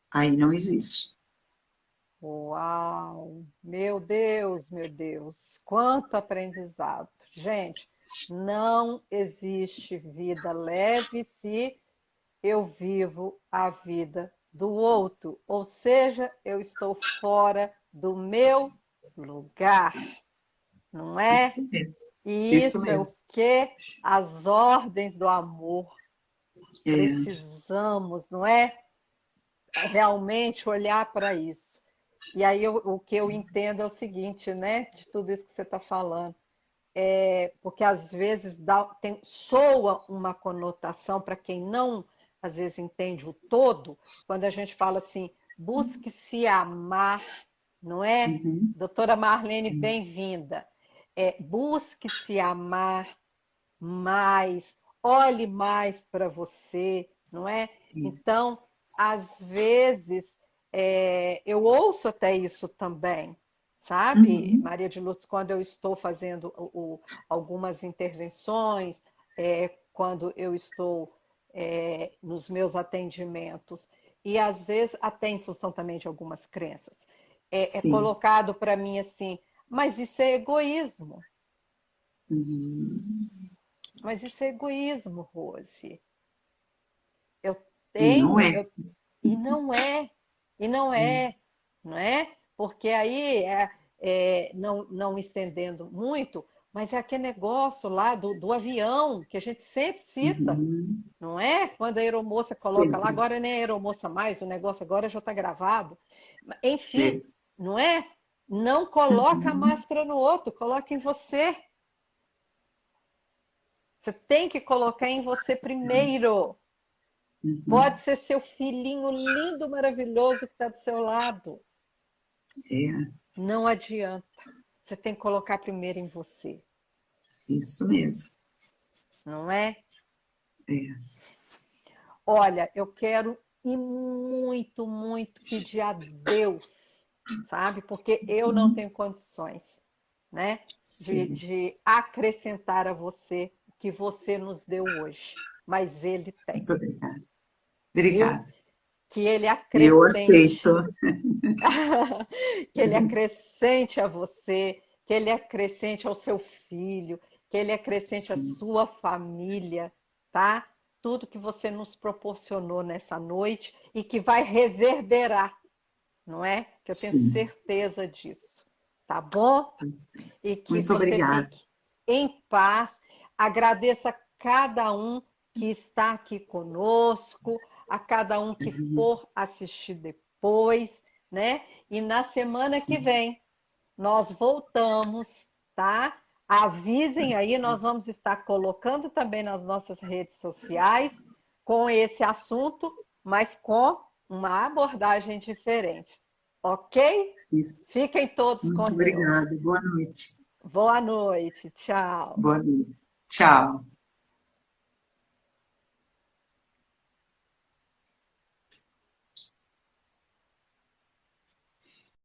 Aí não existe. Uau! Meu Deus, quanto aprendizado. Gente, não existe vida leve se eu vivo a vida do outro, ou seja, eu estou fora do meu lugar, não é? Isso mesmo. E Isso isso é o mesmo. que as ordens do amor É, precisamos, não é? Realmente olhar para isso. E aí o que eu entendo é o seguinte, né? De tudo isso que você está falando. Porque às vezes soa uma conotação para quem não, às vezes, entende o todo, quando a gente fala assim, busque se amar, não é? uhum, Doutora Marlene, bem-vinda. Busque se amar mais, olhe mais para você, não é? isso. Então, às vezes, eu ouço até isso também, sabe, Uhum, Maria de Lourdes, quando eu estou fazendo algumas intervenções, quando eu estou nos meus atendimentos, e às vezes até em função também de algumas crenças, é sim. colocado para mim assim, mas isso é egoísmo. Uhum. Mas isso é egoísmo, Rose. Eu E não tenho, é. eu... e não é, e não é. não é? Porque aí, não estendendo muito, mas é aquele negócio lá do avião, que a gente sempre cita, Uhum. não é? Quando a aeromoça coloca lá, Sempre. agora nem é aeromoça mais, o negócio agora já está gravado. Enfim, É. não é? Não coloca a Uhum. máscara no outro, coloca em você. Você tem que colocar em você primeiro. Pode Uhum. ser seu filhinho lindo, maravilhoso que está do seu lado. É, Não adianta. Você tem que colocar primeiro em você, isso mesmo. não é? É. Olha, eu quero e muito, muito pedir a Deus, sabe? Porque eu não Uhum. tenho condições, né? De, Sim. de acrescentar a você o que você nos deu hoje. Mas Ele tem, Muito obrigada. viu? Obrigada. Que Ele Eu aceito. acrescente, que Ele acrescente a você, que Ele acrescente ao seu filho, que Ele acrescente à Sim, sua família, tá? Tudo que você nos proporcionou nessa noite e que vai reverberar, não é? Que eu tenho sim. certeza disso, tá bom? Tá certo. E que Muito você obrigada. fique em paz. Agradeça a cada um que está aqui conosco, a cada um que Uhum. for assistir depois, né? E na semana que Sim. vem nós voltamos, tá? Avisem aí, nós vamos estar colocando também nas nossas redes sociais com esse assunto, mas com uma abordagem diferente, ok? Isso. Fiquem todos com Muito Deus. obrigada. Boa noite. Boa noite, tchau. Boa noite. Tchau.